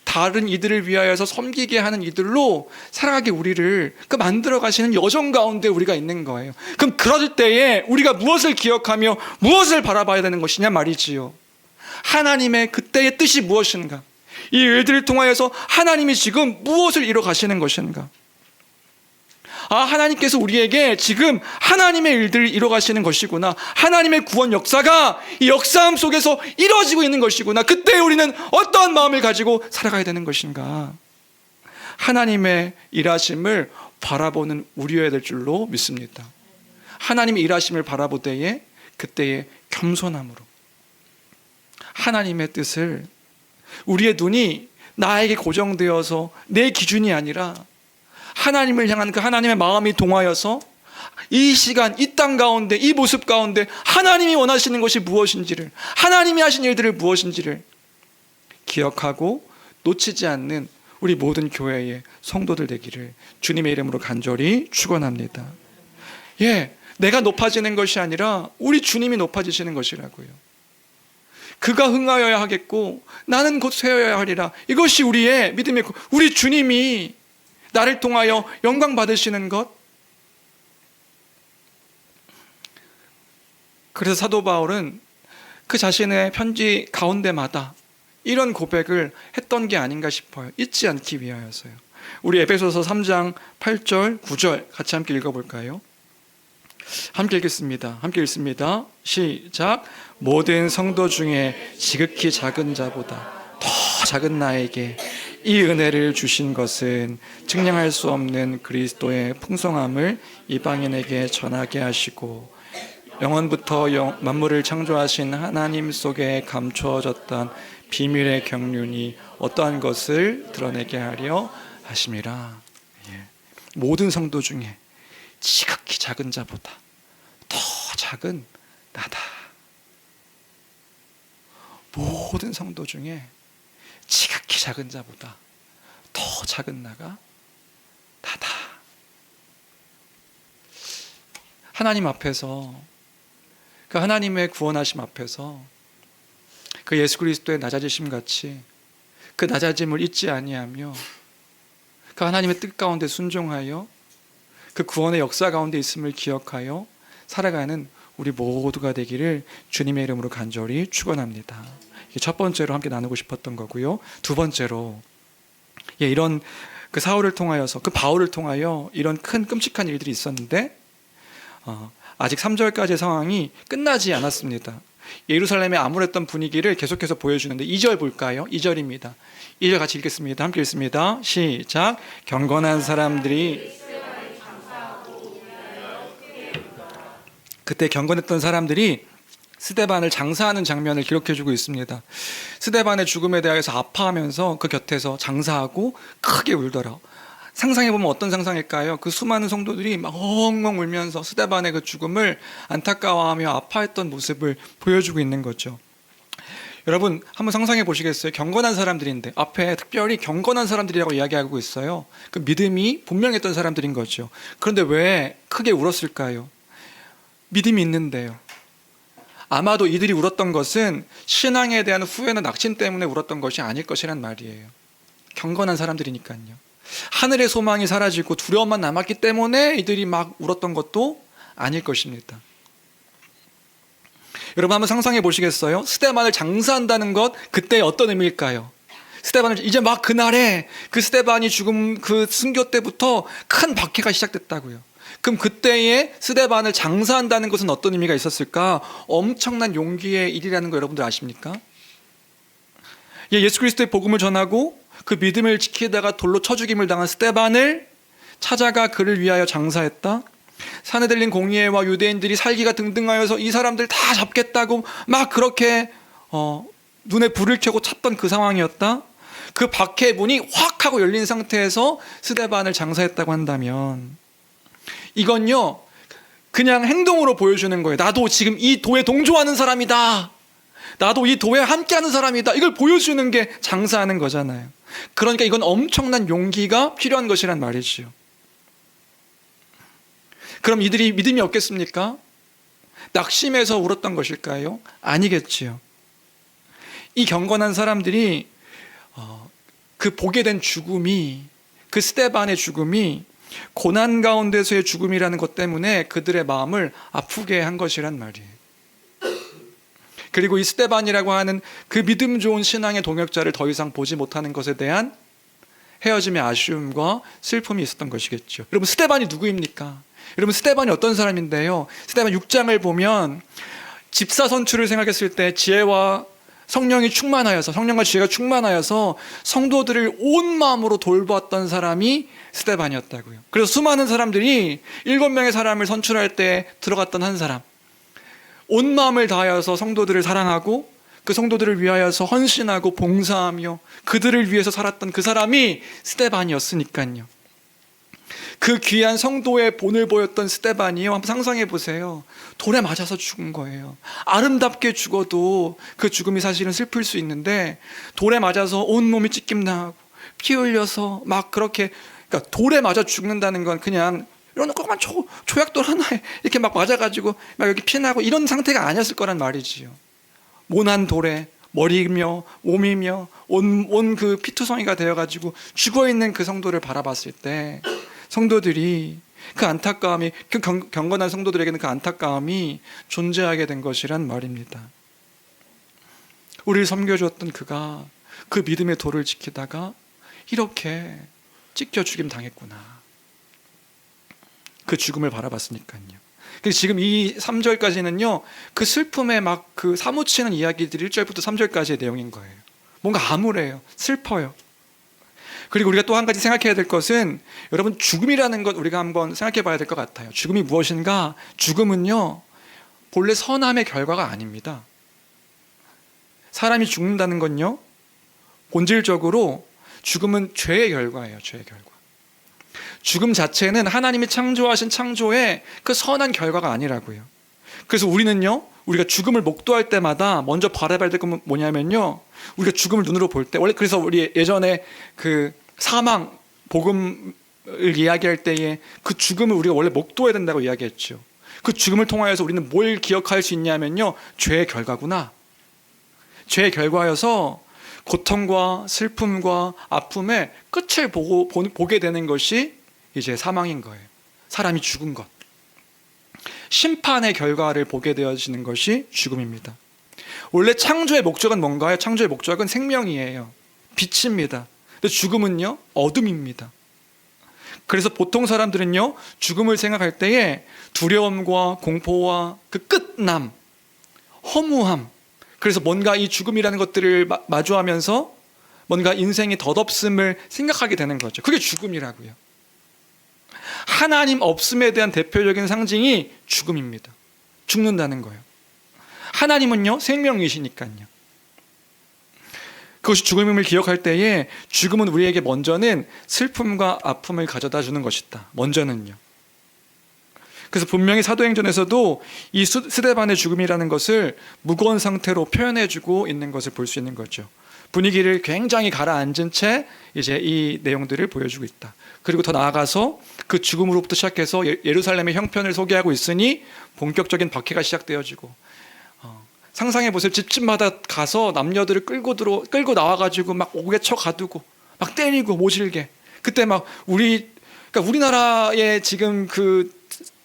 다른 이들을 위하여서 섬기게 하는 이들로 살아가게 우리를 만들어 가시는 여정 가운데 우리가 있는 거예요. 그럼 그럴 때에 우리가 무엇을 기억하며 무엇을 바라봐야 되는 것이냐 말이지요. 하나님의 그때의 뜻이 무엇인가? 이 일들을 통하여서 하나님이 지금 무엇을 이뤄 가시는 것인가? 하나님께서 우리에게 지금 하나님의 일들을 이뤄 가시는 것이구나. 하나님의 구원 역사가 이 역사함 속에서 이루어지고 있는 것이구나. 그때 우리는 어떠한 마음을 가지고 살아가야 되는 것인가? 하나님의 일하심을 바라보는 우리여야 될 줄로 믿습니다. 하나님의 일하심을 바라보되 그때의 겸손함으로 하나님의 뜻을, 우리의 눈이 나에게 고정되어서 내 기준이 아니라 하나님을 향한 그 하나님의 마음이 동하여서 이 시간, 이 땅 가운데, 이 모습 가운데 하나님이 원하시는 것이 무엇인지를, 하나님이 하신 일들을 무엇인지를 기억하고 놓치지 않는 우리 모든 교회의 성도들 되기를 주님의 이름으로 간절히 축원합니다. 내가 높아지는 것이 아니라 우리 주님이 높아지시는 것이라고요. 그가 흥하여야 하겠고 나는 곧 쇠어야 하리라. 이것이 우리의 믿음의, 우리 주님이 나를 통하여 영광 받으시는 것. 그래서 사도 바울은 그 자신의 편지 가운데마다 이런 고백을 했던 게 아닌가 싶어요. 잊지 않기 위하여서요. 우리 에베소서 3장 8절 9절 같이 함께 읽어볼까요? 함께 읽겠습니다. 함께 읽습니다. 시작. 모든 성도 중에 지극히 작은 자보다 더 작은 나에게 이 은혜를 주신 것은 측량할 수 없는 그리스도의 풍성함을 이방인에게 전하게 하시고 영원부터 만물을 창조하신 하나님 속에 감추어졌던 비밀의 경륜이 어떠한 것을 드러내게 하려 하심이라. 모든 성도 중에 지극히 작은 자보다 더 작은 나다. 모든 성도 중에 지극히 작은 자보다 더 작은 나가 나다. 하나님 앞에서, 그 하나님의 구원하심 앞에서 그 예수 그리스도의 낮아지심 같이 그 낮아짐을 잊지 아니하며 그 하나님의 뜻 가운데 순종하여 그 구원의 역사 가운데 있음을 기억하여 살아가는 우리 모두가 되기를 주님의 이름으로 간절히 축원합니다. 첫 번째로 함께 나누고 싶었던 거고요. 두 번째로 이런 그 사울을 통하여서, 그 바울을 통하여 이런 큰 끔찍한 일들이 있었는데 아직 3절까지의 상황이 끝나지 않았습니다. 예루살렘의 암울했던 분위기를 계속해서 보여주는데 2절 볼까요? 2절입니다. 2절 같이 읽겠습니다. 함께 읽습니다. 시작. 경건한 사람들이, 그때 경건했던 사람들이 스데반을 장사하는 장면을 기록해주고 있습니다. 스데반의 죽음에 대해서 아파하면서 그 곁에서 장사하고 크게 울더라. 상상해보면 어떤 상상일까요? 그 수많은 성도들이 막 엉엉 울면서 스데반의 그 죽음을 안타까워하며 아파했던 모습을 보여주고 있는 거죠. 여러분 한번 상상해 보시겠어요? 경건한 사람들인데, 앞에 특별히 경건한 사람들이라고 이야기하고 있어요. 그 믿음이 분명했던 사람들인 거죠. 그런데 왜 크게 울었을까요? 믿음이 있는데요. 아마도 이들이 울었던 것은 신앙에 대한 후회나 낙심 때문에 울었던 것이 아닐 것이란 말이에요. 경건한 사람들이니까요. 하늘의 소망이 사라지고 두려움만 남았기 때문에 이들이 막 울었던 것도 아닐 것입니다. 여러분 한번 상상해 보시겠어요? 스데반을 장사한다는 것, 그때 어떤 의미일까요? 스데반을 이제 막 그날에 그 스데반이 죽음 그 순교 때부터 큰 박해가 시작됐다고요. 그럼 그때에 스데반을 장사한다는 것은 어떤 의미가 있었을까? 엄청난 용기의 일이라는 거 여러분들 아십니까? 예수 그리스도의 복음을 전하고 그 믿음을 지키다가 돌로 쳐 죽임을 당한 스데반을 찾아가 그를 위하여 장사했다. 사내들린 공의회와 유대인들이 살기가 등등하여서 이 사람들 다 잡겠다고 막 그렇게 눈에 불을 켜고 찾던 그 상황이었다. 그 박해 문이 확 하고 열린 상태에서 스데반을 장사했다고 한다면 이건요 그냥 행동으로 보여주는 거예요. 나도 지금 이 도에 동조하는 사람이다. 나도 이 도에 함께하는 사람이다. 이걸 보여주는 게 장사하는 거잖아요. 그러니까 이건 엄청난 용기가 필요한 것이란 말이지요. 그럼 이들이 믿음이 없겠습니까? 낙심해서 울었던 것일까요? 아니겠지요. 이 경건한 사람들이 그 보게 된 죽음이, 그 스데반의 죽음이 고난 가운데서의 죽음이라는 것 때문에 그들의 마음을 아프게 한 것이란 말이에요. 그리고 이 스데반이라고 하는 그 믿음 좋은 신앙의 동역자를 더 이상 보지 못하는 것에 대한 헤어짐의 아쉬움과 슬픔이 있었던 것이겠죠. 여러분, 스데반이 누구입니까? 여러분, 스데반이 어떤 사람인데요? 스데반 6장을 보면 집사 선출을 생각했을 때 지혜와 성령이 충만하여서, 성령과 지혜가 충만하여서 성도들을 온 마음으로 돌보았던 사람이 스데반이었다고요. 그래서 수많은 사람들이 7명의 사람을 선출할 때 들어갔던 한 사람, 온 마음을 다하여서 성도들을 사랑하고 그 성도들을 위하여서 헌신하고 봉사하며 그들을 위해서 살았던 그 사람이 스데반이었으니까요. 그 귀한 성도의 본을 보였던 스데반이요, 한번 상상해 보세요. 돌에 맞아서 죽은 거예요. 아름답게 죽어도 그 죽음이 사실은 슬플 수 있는데 돌에 맞아서 온몸이 찢김나고 피 흘려서 막 그렇게, 그러니까 돌에 맞아 죽는다는 건 그냥 이런 조그만 조약돌 하나에 이렇게 막 맞아가지고 막 여기 피나고 이런 상태가 아니었을 거란 말이지요. 모난 돌에 머리며 몸이며 온 그 피투성이가 되어가지고 죽어있는 그 성도를 바라봤을 때 성도들이 그 안타까움이, 그 경건한 성도들에게는 그 안타까움이 존재하게 된 것이란 말입니다. 우리를 섬겨주었던 그가 그 믿음의 도를 지키다가 이렇게 찢겨 죽임 당했구나. 그 죽음을 바라봤으니까요. 그래서 지금 이 3절까지는요, 그 슬픔에 막 그 사무치는 이야기들이 1절부터 3절까지의 내용인 거예요. 뭔가 암울해요. 슬퍼요. 그리고 우리가 또 한 가지 생각해야 될 것은, 여러분, 죽음이라는 것 우리가 한번 생각해 봐야 될 것 같아요. 죽음이 무엇인가? 죽음은요, 본래 선함의 결과가 아닙니다. 사람이 죽는다는 건요, 본질적으로 죽음은 죄의 결과예요. 죄의 결과. 죽음 자체는 하나님이 창조하신 창조의 그 선한 결과가 아니라고요. 그래서 우리는요, 우리가 죽음을 목도할 때마다 먼저 바라봐야 될 건 뭐냐면요, 우리가 죽음을 눈으로 볼 때, 원래 그래서 우리 예전에 그 사망 복음을 이야기할 때에 그 죽음을 우리가 원래 목도해야 된다고 이야기했죠. 그 죽음을 통하여서 우리는 뭘 기억할 수 있냐면요, 죄의 결과구나. 죄의 결과여서 고통과 슬픔과 아픔의 끝을 보게 되는 것이 이제 사망인 거예요. 사람이 죽은 것. 심판의 결과를 보게 되어지는 것이 죽음입니다. 원래 창조의 목적은 뭔가요? 창조의 목적은 생명이에요. 빛입니다. 근데 죽음은요, 어둠입니다. 그래서 보통 사람들은요, 죽음을 생각할 때에 두려움과 공포와 그 끝남, 허무함, 그래서 뭔가 이 죽음이라는 것들을 마주하면서 뭔가 인생의 덧없음을 생각하게 되는 거죠. 그게 죽음이라고요. 하나님 없음에 대한 대표적인 상징이 죽음입니다. 죽는다는 거예요. 하나님은요, 생명이시니까요. 그것이 죽음임을 기억할 때에 죽음은 우리에게 먼저는 슬픔과 아픔을 가져다 주는 것이다. 먼저는요. 그래서 분명히 사도행전에서도 이 스데반의 죽음이라는 것을 무거운 상태로 표현해주고 있는 것을 볼 수 있는 거죠. 분위기를 굉장히 가라앉은 채 이제 이 내용들을 보여주고 있다. 그리고 더 나아가서 그 죽음으로부터 시작해서 예루살렘의 형편을 소개하고 있으니 본격적인 박해가 시작되어지고, 상상해 보세요. 집집마다 가서 남녀들을 끌고 나와가지고 막 옥에 쳐 가두고 막 때리고 모질게. 그때 막 그러니까 우리나라에 지금 그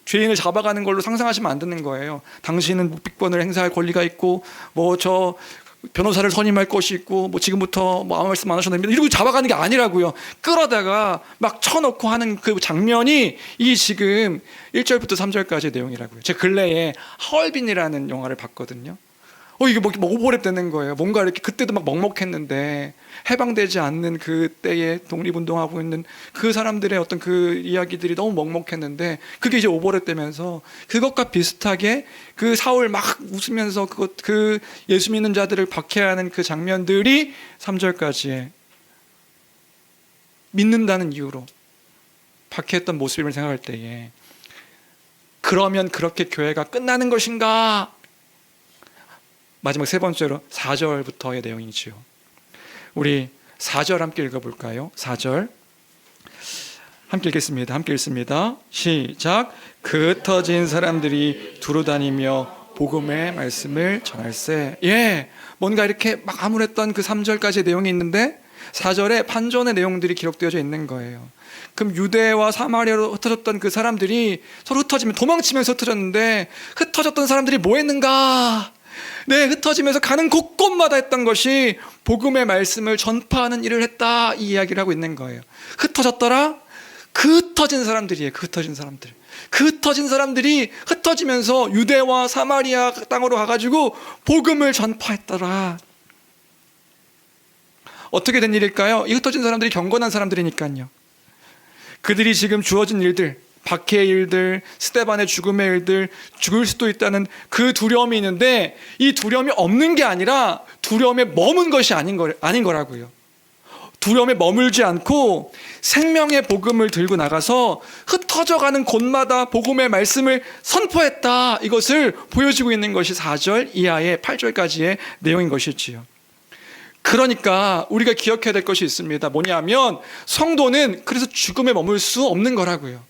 죄인을 잡아가는 걸로 상상하시면 안 되는 거예요. 당신은 묵비권을 행사할 권리가 있고, 뭐 변호사를 선임할 것이 있고 뭐 지금부터 뭐 아무 말씀 안 하셔도 됩니다. 이러고 잡아가는 게 아니라고요. 끌어다가 막 쳐놓고 하는 그 장면이 이 지금 1절부터 3절까지의 내용이라고요. 제 근래에 하얼빈이라는 영화를 봤거든요. 이게 뭐 오버랩 되는 거예요. 뭔가 이렇게 그때도 막 먹먹했는데 해방되지 않는 그때에 독립운동하고 있는 그 사람들의 어떤 그 이야기들이 너무 먹먹했는데 그게 이제 오버랩 되면서 그것과 비슷하게 그 사울 막 웃으면서 그 예수 믿는 자들을 박해하는 그 장면들이 3절까지에 믿는다는 이유로 박해했던 모습을 생각할 때에 그러면 그렇게 교회가 끝나는 것인가? 마지막 세 번째로 4절부터의 내용이지요. 우리 4절 함께 읽어볼까요? 4절 함께 읽겠습니다. 함께 읽습니다. 시작. 그 흩어진 사람들이 두루 다니며 복음의 말씀을 전할세. 뭔가 이렇게 막 암울했던 그 3절까지의 내용이 있는데 4절에 반전의 내용들이 기록되어져 있는 거예요. 그럼 유대와 사마리아로 흩어졌던 그 사람들이 서로 흩어지면 도망치면서 흩어졌는데 흩어졌던 사람들이 뭐 했는가? 흩어지면서 가는 곳곳마다 했던 것이 복음의 말씀을 전파하는 일을 했다, 이 이야기를 하고 있는 거예요. 흩어졌더라? 그 흩어진 사람들이에요. 그 흩어진 사람들. 그 흩어진 사람들이 흩어지면서 유대와 사마리아 땅으로 가가지고 복음을 전파했더라. 어떻게 된 일일까요? 이 흩어진 사람들이 경건한 사람들이니까요. 그들이 지금 주어진 일들, 박해의 일들, 스데반의 죽음의 일들, 죽을 수도 있다는 그 두려움이 있는데 이 두려움이 없는 게 아니라 두려움에 머문 것이 아닌 거라고요. 두려움에 머물지 않고 생명의 복음을 들고 나가서 흩어져가는 곳마다 복음의 말씀을 선포했다. 이것을 보여주고 있는 것이 4절 이하의 8절까지의 내용인 것이지요. 그러니까 우리가 기억해야 될 것이 있습니다. 뭐냐면 성도는 그래서 죽음에 머물 수 없는 거라고요.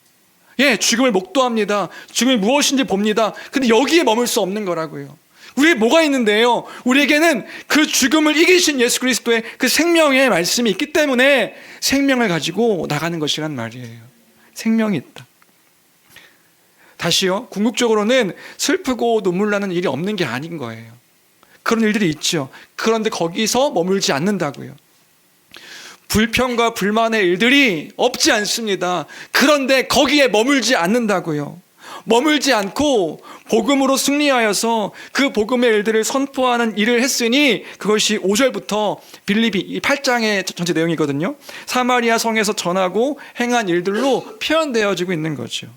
죽음을 목도합니다. 죽음이 무엇인지 봅니다. 근데 여기에 머물 수 없는 거라고요. 우리에 뭐가 있는데요? 우리에게는 그 죽음을 이기신 예수 그리스도의 그 생명의 말씀이 있기 때문에 생명을 가지고 나가는 것이란 말이에요. 생명이 있다. 다시요. 궁극적으로는 슬프고 눈물 나는 일이 없는 게 아닌 거예요. 그런 일들이 있죠. 그런데 거기서 머물지 않는다고요. 불평과 불만의 일들이 없지 않습니다. 그런데 거기에 머물지 않는다고요. 머물지 않고 복음으로 승리하여서 그 복음의 일들을 선포하는 일을 했으니 그것이 5절부터 빌립이 이 8장의 전체 내용이거든요. 사마리아 성에서 전하고 행한 일들로 표현되어지고 있는 거죠.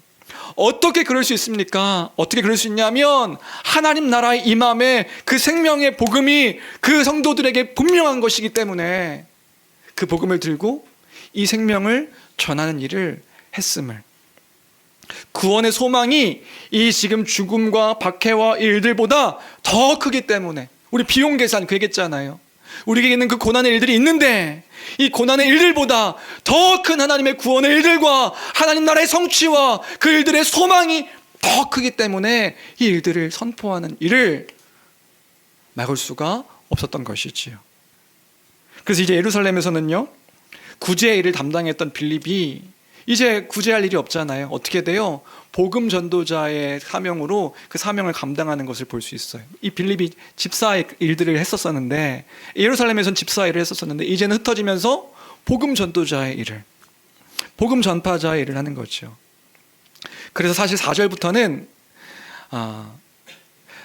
어떻게 그럴 수 있습니까? 어떻게 그럴 수 있냐면 하나님 나라의 임함에 그 생명의 복음이 그 성도들에게 분명한 것이기 때문에 그 복음을 들고 이 생명을 전하는 일을 했음을, 구원의 소망이 이 지금 죽음과 박해와 일들보다 더 크기 때문에, 우리 비용 계산 그 얘기했잖아요. 우리에게는 그 고난의 일들이 있는데 이 고난의 일들보다 더 큰 하나님의 구원의 일들과 하나님 나라의 성취와 그 일들의 소망이 더 크기 때문에 이 일들을 선포하는 일을 막을 수가 없었던 것이지요. 그래서 이제 예루살렘에서는요, 구제의 일을 담당했던 빌립이 이제 구제할 일이 없잖아요. 어떻게 돼요? 복음 전도자의 사명으로 그 사명을 감당하는 것을 볼 수 있어요. 이 빌립이 집사의 일들을 했었었는데, 예루살렘에서는 집사 일을 했었었는데 이제는 흩어지면서 복음 전도자의 일을, 복음 전파자의 일을 하는 거죠. 그래서 사실 4절부터는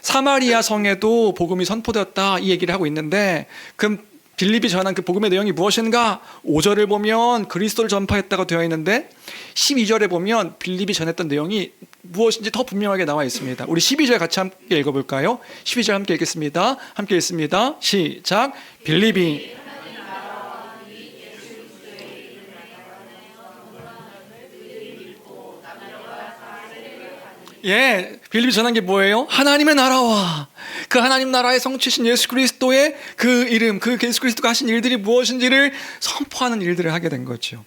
사마리아 성에도 복음이 선포되었다, 이 얘기를 하고 있는데, 그럼 빌립이 전한 그 복음의 내용이 무엇인가? 5절을 보면 그리스도를 전파했다고 되어 있는데 12절에 보면 빌립이 전했던 내용이 무엇인지 더 분명하게 나와 있습니다. 우리 12절 같이 함께 읽어볼까요? 12절 함께 읽겠습니다. 함께 읽습니다. 시작. 빌립이 빌립이 전한 게 뭐예요? 하나님의 나라와 그 하나님 나라의 성취신 예수 그리스도의 그 이름, 그 예수 그리스도가 하신 일들이 무엇인지를 선포하는 일들을 하게 된 거죠.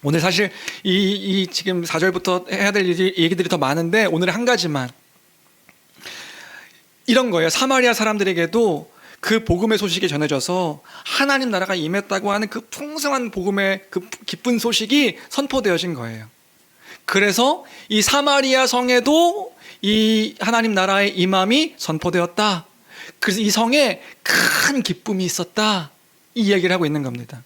오늘 사실 이 지금 4절부터 해야 될 얘기들이 더 많은데 오늘은 한 가지만, 이런 거예요. 사마리아 사람들에게도 그 복음의 소식이 전해져서 하나님 나라가 임했다고 하는 그 풍성한 복음의 그 기쁜 소식이 선포되어진 거예요. 그래서 이 사마리아 성에도 이 하나님 나라의 임함이 선포되었다. 그래서 이 성에 큰 기쁨이 있었다, 이 이야기를 하고 있는 겁니다.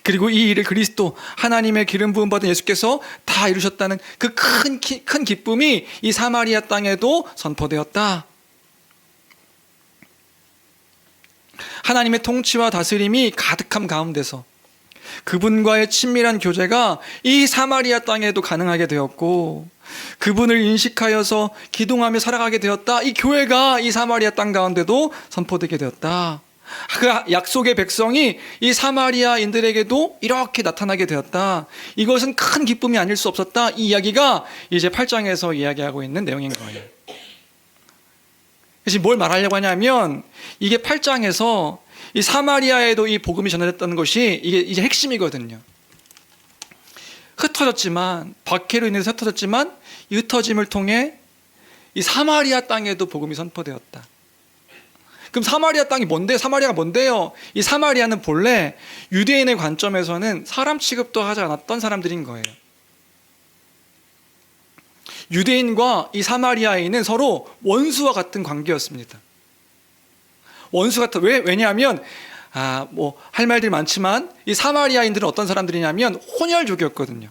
그리고 이 일을 그리스도 하나님의 기름 부음 받은 예수께서 다 이루셨다는 그 큰 기쁨이 이 사마리아 땅에도 선포되었다. 하나님의 통치와 다스림이 가득한 가운데서 그분과의 친밀한 교제가 이 사마리아 땅에도 가능하게 되었고, 그분을 인식하여서 기동하며 살아가게 되었다. 이 교회가 이 사마리아 땅 가운데도 선포되게 되었다. 그 약속의 백성이 이 사마리아인들에게도 이렇게 나타나게 되었다. 이것은 큰 기쁨이 아닐 수 없었다. 이 이야기가 이제 8장에서 이야기하고 있는 내용인 거예요. 그래서 뭘 말하려고 하냐면, 이게 8장에서 이 사마리아에도 이 복음이 전해졌다는 것이 이게 이제 핵심이거든요. 흩어졌지만, 박해로 인해서 흩어졌지만, 이 흩어짐을 통해 이 사마리아 땅에도 복음이 선포되었다. 그럼 사마리아 땅이 뭔데? 사마리아가 뭔데요? 이 사마리아는 본래 유대인의 관점에서는 사람 취급도 하지 않았던 사람들인 거예요. 유대인과 이 사마리아인은 서로 원수와 같은 관계였습니다. 원수 같은, 왜냐하면 할 말들이 많지만 이 사마리아인들은 어떤 사람들이냐면 혼혈족이었거든요.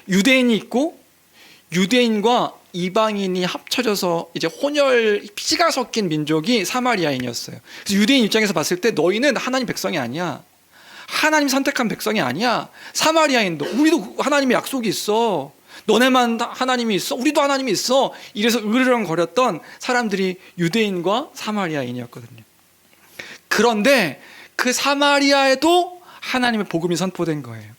유대인이 있고 유대인과 이방인이 합쳐져서 이제 혼혈, 피가 섞인 민족이 사마리아인이었어요. 그래서 유대인 입장에서 봤을 때 너희는 하나님 백성이 아니야. 하나님 선택한 백성이 아니야. 사마리아인도, 우리도 하나님의 약속이 있어. 너네만 하나님이 있어. 우리도 하나님이 있어. 이래서 으르렁거렸던 사람들이 유대인과 사마리아인이었거든요. 그런데 그 사마리아에도 하나님의 복음이 선포된 거예요.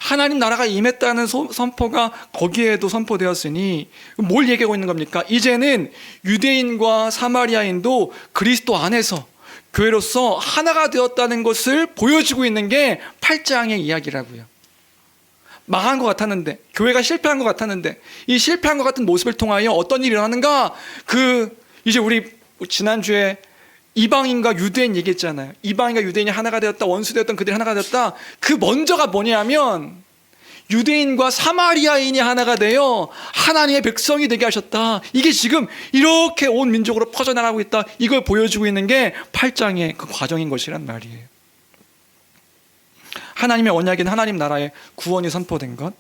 하나님 나라가 임했다는 선포가 거기에도 선포되었으니 뭘 얘기하고 있는 겁니까? 이제는 유대인과 사마리아인도 그리스도 안에서 교회로서 하나가 되었다는 것을 보여주고 있는 게 8장의 이야기라고요. 망한 것 같았는데, 교회가 실패한 것 같았는데, 이 실패한 것 같은 모습을 통하여 어떤 일이 일어나는가? 이제 우리 지난주에 이방인과 유대인 얘기했잖아요. 이방인과 유대인이 하나가 되었다, 원수되었던 그들이 하나가 되었다. 그 먼저가 뭐냐면 유대인과 사마리아인이 하나가 되어 하나님의 백성이 되게 하셨다. 이게 지금 이렇게 온 민족으로 퍼져나가고 있다. 이걸 보여주고 있는 게 8장의 그 과정인 것이란 말이에요. 하나님의 언약인 하나님 나라의 구원이 선포된 것.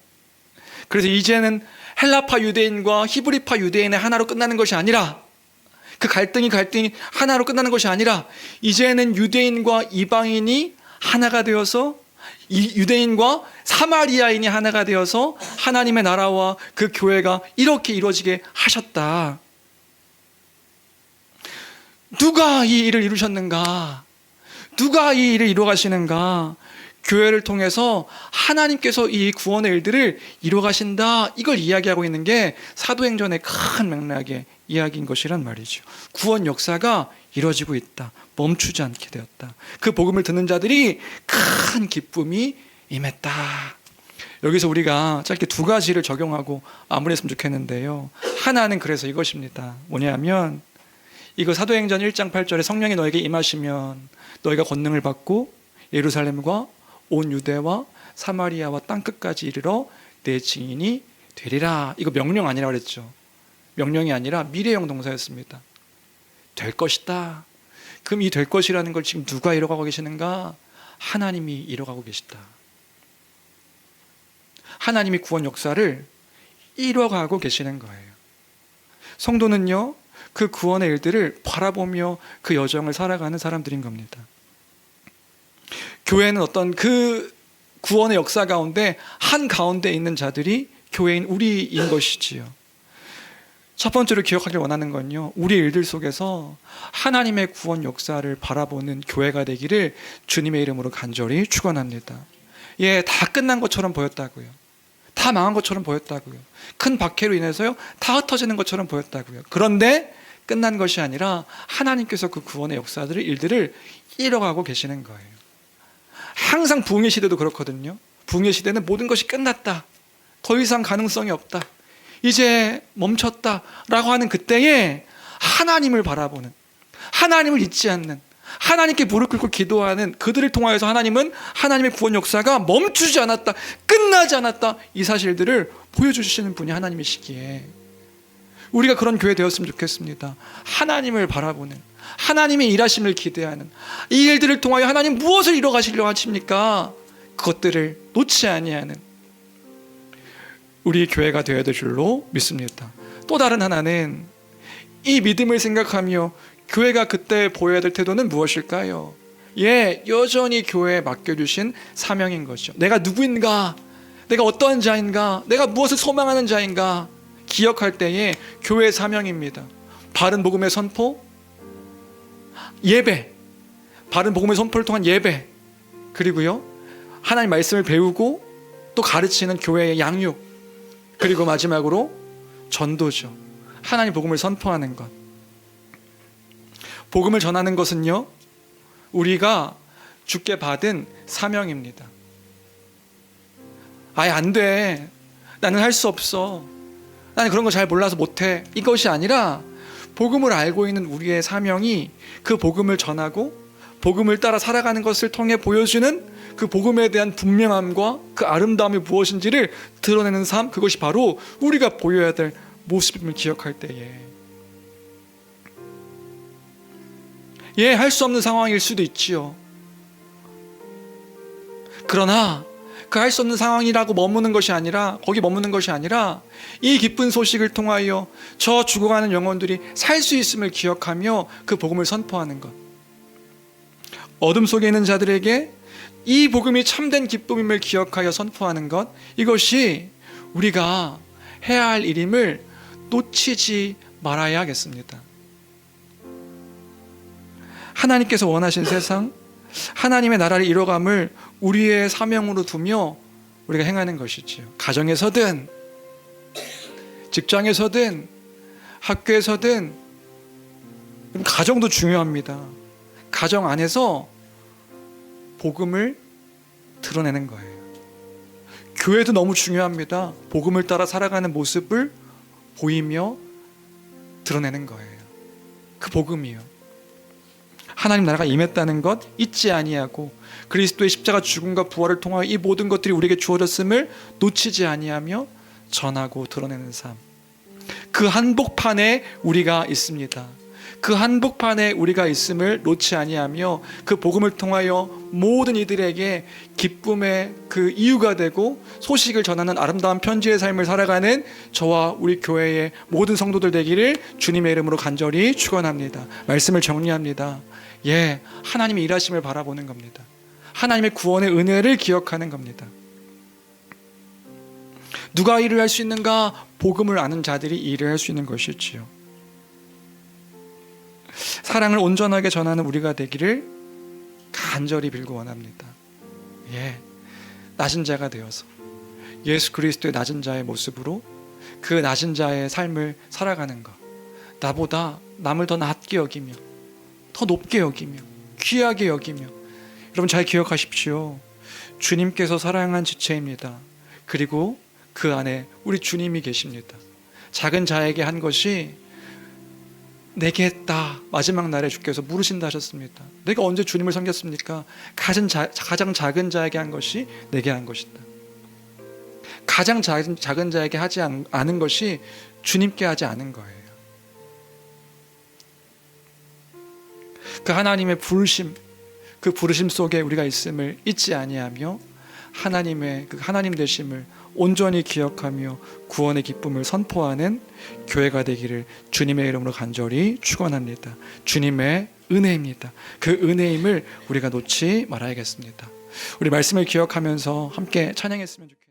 그래서 이제는 헬라파 유대인과 히브리파 유대인의 하나로 끝나는 것이 아니라, 그 갈등이 하나로 끝나는 것이 아니라, 이제는 유대인과 이방인이 하나가 되어서, 유대인과 사마리아인이 하나가 되어서 하나님의 나라와 그 교회가 이렇게 이루어지게 하셨다. 누가 이 일을 이루셨는가? 누가 이 일을 이루어 가시는가? 교회를 통해서 하나님께서 이 구원의 일들을 이루어 가신다. 이걸 이야기하고 있는 게 사도행전의 큰 맥락의 이야기인 것이란 말이죠. 구원 역사가 이루어지고 있다. 멈추지 않게 되었다. 그 복음을 듣는 자들이 큰 기쁨이 임했다. 여기서 우리가 짧게 두 가지를 적용하고 마무리했으면 좋겠는데요. 하나는 그래서 이것입니다. 뭐냐면, 이거 사도행전 1장 8절에 성령이 너에게 임하시면 너희가 권능을 받고 예루살렘과 온 유대와 사마리아와 땅끝까지 이르러 내 증인이 되리라. 이거 명령 아니라고 그랬죠. 명령이 아니라 미래형 동사였습니다. 될 것이다. 그럼 이 될 것이라는 걸 지금 누가 이뤄가고 계시는가? 하나님이 이뤄가고 계시다. 하나님이 구원 역사를 이뤄가고 계시는 거예요. 성도는요, 그 구원의 일들을 바라보며 그 여정을 살아가는 사람들인 겁니다. 교회는 어떤 그 구원의 역사 가운데 한 가운데 있는 자들이 교회인 우리인 것이지요. 첫 번째로 기억하길 원하는 건요, 우리 일들 속에서 하나님의 구원 역사를 바라보는 교회가 되기를 주님의 이름으로 간절히 축원합니다. 예, 다 끝난 것처럼 보였다고요. 다 망한 것처럼 보였다고요. 큰 박해로 인해서요, 다 흩어지는 것처럼 보였다고요. 그런데 끝난 것이 아니라 하나님께서 그 구원의 역사들을, 일들을 이뤄가고 계시는 거예요. 항상 부흥의 시대도 그렇거든요. 부흥의 시대는 모든 것이 끝났다, 더 이상 가능성이 없다, 이제 멈췄다라고 하는 그때에 하나님을 바라보는, 하나님을 잊지 않는, 하나님께 무릎 꿇고 기도하는 그들을 통하여서 하나님은 하나님의 구원 역사가 멈추지 않았다, 끝나지 않았다, 이 사실들을 보여주시는 분이 하나님이시기에 우리가 그런 교회 되었으면 좋겠습니다. 하나님을 바라보는, 하나님의 일하심을 기대하는, 이 일들을 통하여 하나님 무엇을 이뤄 가시려고 하십니까? 그것들을 놓지 아니하는 우리 교회가 되어야 될 줄로 믿습니다. 또 다른 하나는 이 믿음을 생각하며 교회가 그때 보여야 될 태도는 무엇일까요? 여전히 교회에 맡겨주신 사명인 거죠. 내가 누구인가? 내가 어떠한 자인가? 내가 무엇을 소망하는 자인가? 기억할 때에 교회의 사명입니다. 바른 복음의 선포, 예배, 바른 복음의 선포를 통한 예배, 그리고요 하나님 말씀을 배우고 또 가르치는 교회의 양육, 그리고 마지막으로 전도죠. 하나님 복음을 선포하는 것. 복음을 전하는 것은요 우리가 주께 받은 사명입니다. 아예 안 돼, 나는 할 수 없어, 나는 그런 거 잘 몰라서 못해, 이것이 아니라 복음을 알고 있는 우리의 사명이 그 복음을 전하고 복음을 따라 살아가는 것을 통해 보여주는 그 복음에 대한 분명함과 그 아름다움이 무엇인지를 드러내는 삶, 그것이 바로 우리가 보여야 될 모습임을 기억할 때에 할 수 없는 상황일 수도 있지요. 그러나 그 할 수 없는 상황이라고 머무는 것이 아니라, 거기 머무는 것이 아니라 이 기쁜 소식을 통하여 저 죽어가는 영혼들이 살 수 있음을 기억하며 그 복음을 선포하는 것. 어둠 속에 있는 자들에게 이 복음이 참된 기쁨임을 기억하여 선포하는 것, 이것이 우리가 해야 할 일임을 놓치지 말아야겠습니다. 하나님께서 원하신 세상, 하나님의 나라를 이뤄감을 우리의 사명으로 두며 우리가 행하는 것이지요. 가정에서든 직장에서든 학교에서든, 가정도 중요합니다. 가정 안에서 복음을 드러내는 거예요. 교회도 너무 중요합니다. 복음을 따라 살아가는 모습을 보이며 드러내는 거예요. 그 복음이요. 하나님 나라가 임했다는 것 잊지 아니하고 그리스도의 십자가 죽음과 부활을 통하여 이 모든 것들이 우리에게 주어졌음을 놓치지 아니하며 전하고 드러내는 삶. 그 한복판에 우리가 있습니다. 그 한복판에 우리가 있음을 놓지 아니하며 그 복음을 통하여 모든 이들에게 기쁨의 그 이유가 되고 소식을 전하는 아름다운 편지의 삶을 살아가는 저와 우리 교회의 모든 성도들 되기를 주님의 이름으로 간절히 축원합니다. 말씀을 정리합니다. 하나님의 일하심을 바라보는 겁니다. 하나님의 구원의 은혜를 기억하는 겁니다. 누가 일을 할 수 있는가? 복음을 아는 자들이 일을 할 수 있는 것이지요. 사랑을 온전하게 전하는 우리가 되기를 간절히 빌고 원합니다. 낮은 자가 되어서 예수 그리스도의 낮은 자의 모습으로 그 낮은 자의 삶을 살아가는 것, 나보다 남을 더 낮게 여기며 더 높게 여기며 귀하게 여기며, 여러분 잘 기억하십시오. 주님께서 사랑한 지체입니다. 그리고 그 안에 우리 주님이 계십니다. 작은 자에게 한 것이 내게 했다. 마지막 날에 주께서 물으신다 하셨습니다. 내가 언제 주님을 섬겼습니까? 가장 작은 자에게 한 것이 내게 한 것이다. 가장 작은 자에게 하지 않은 것이 주님께 하지 않은 거예요. 그 하나님의 부르심, 그 부르심 속에 우리가 있음을 잊지 아니하며 하나님의 그 하나님 되심을 온전히 기억하며 구원의 기쁨을 선포하는 교회가 되기를 주님의 이름으로 간절히 축원합니다. 주님의 은혜입니다. 그 은혜임을 우리가 놓지 말아야겠습니다. 우리 말씀을 기억하면서 함께 찬양했으면 좋겠습니다.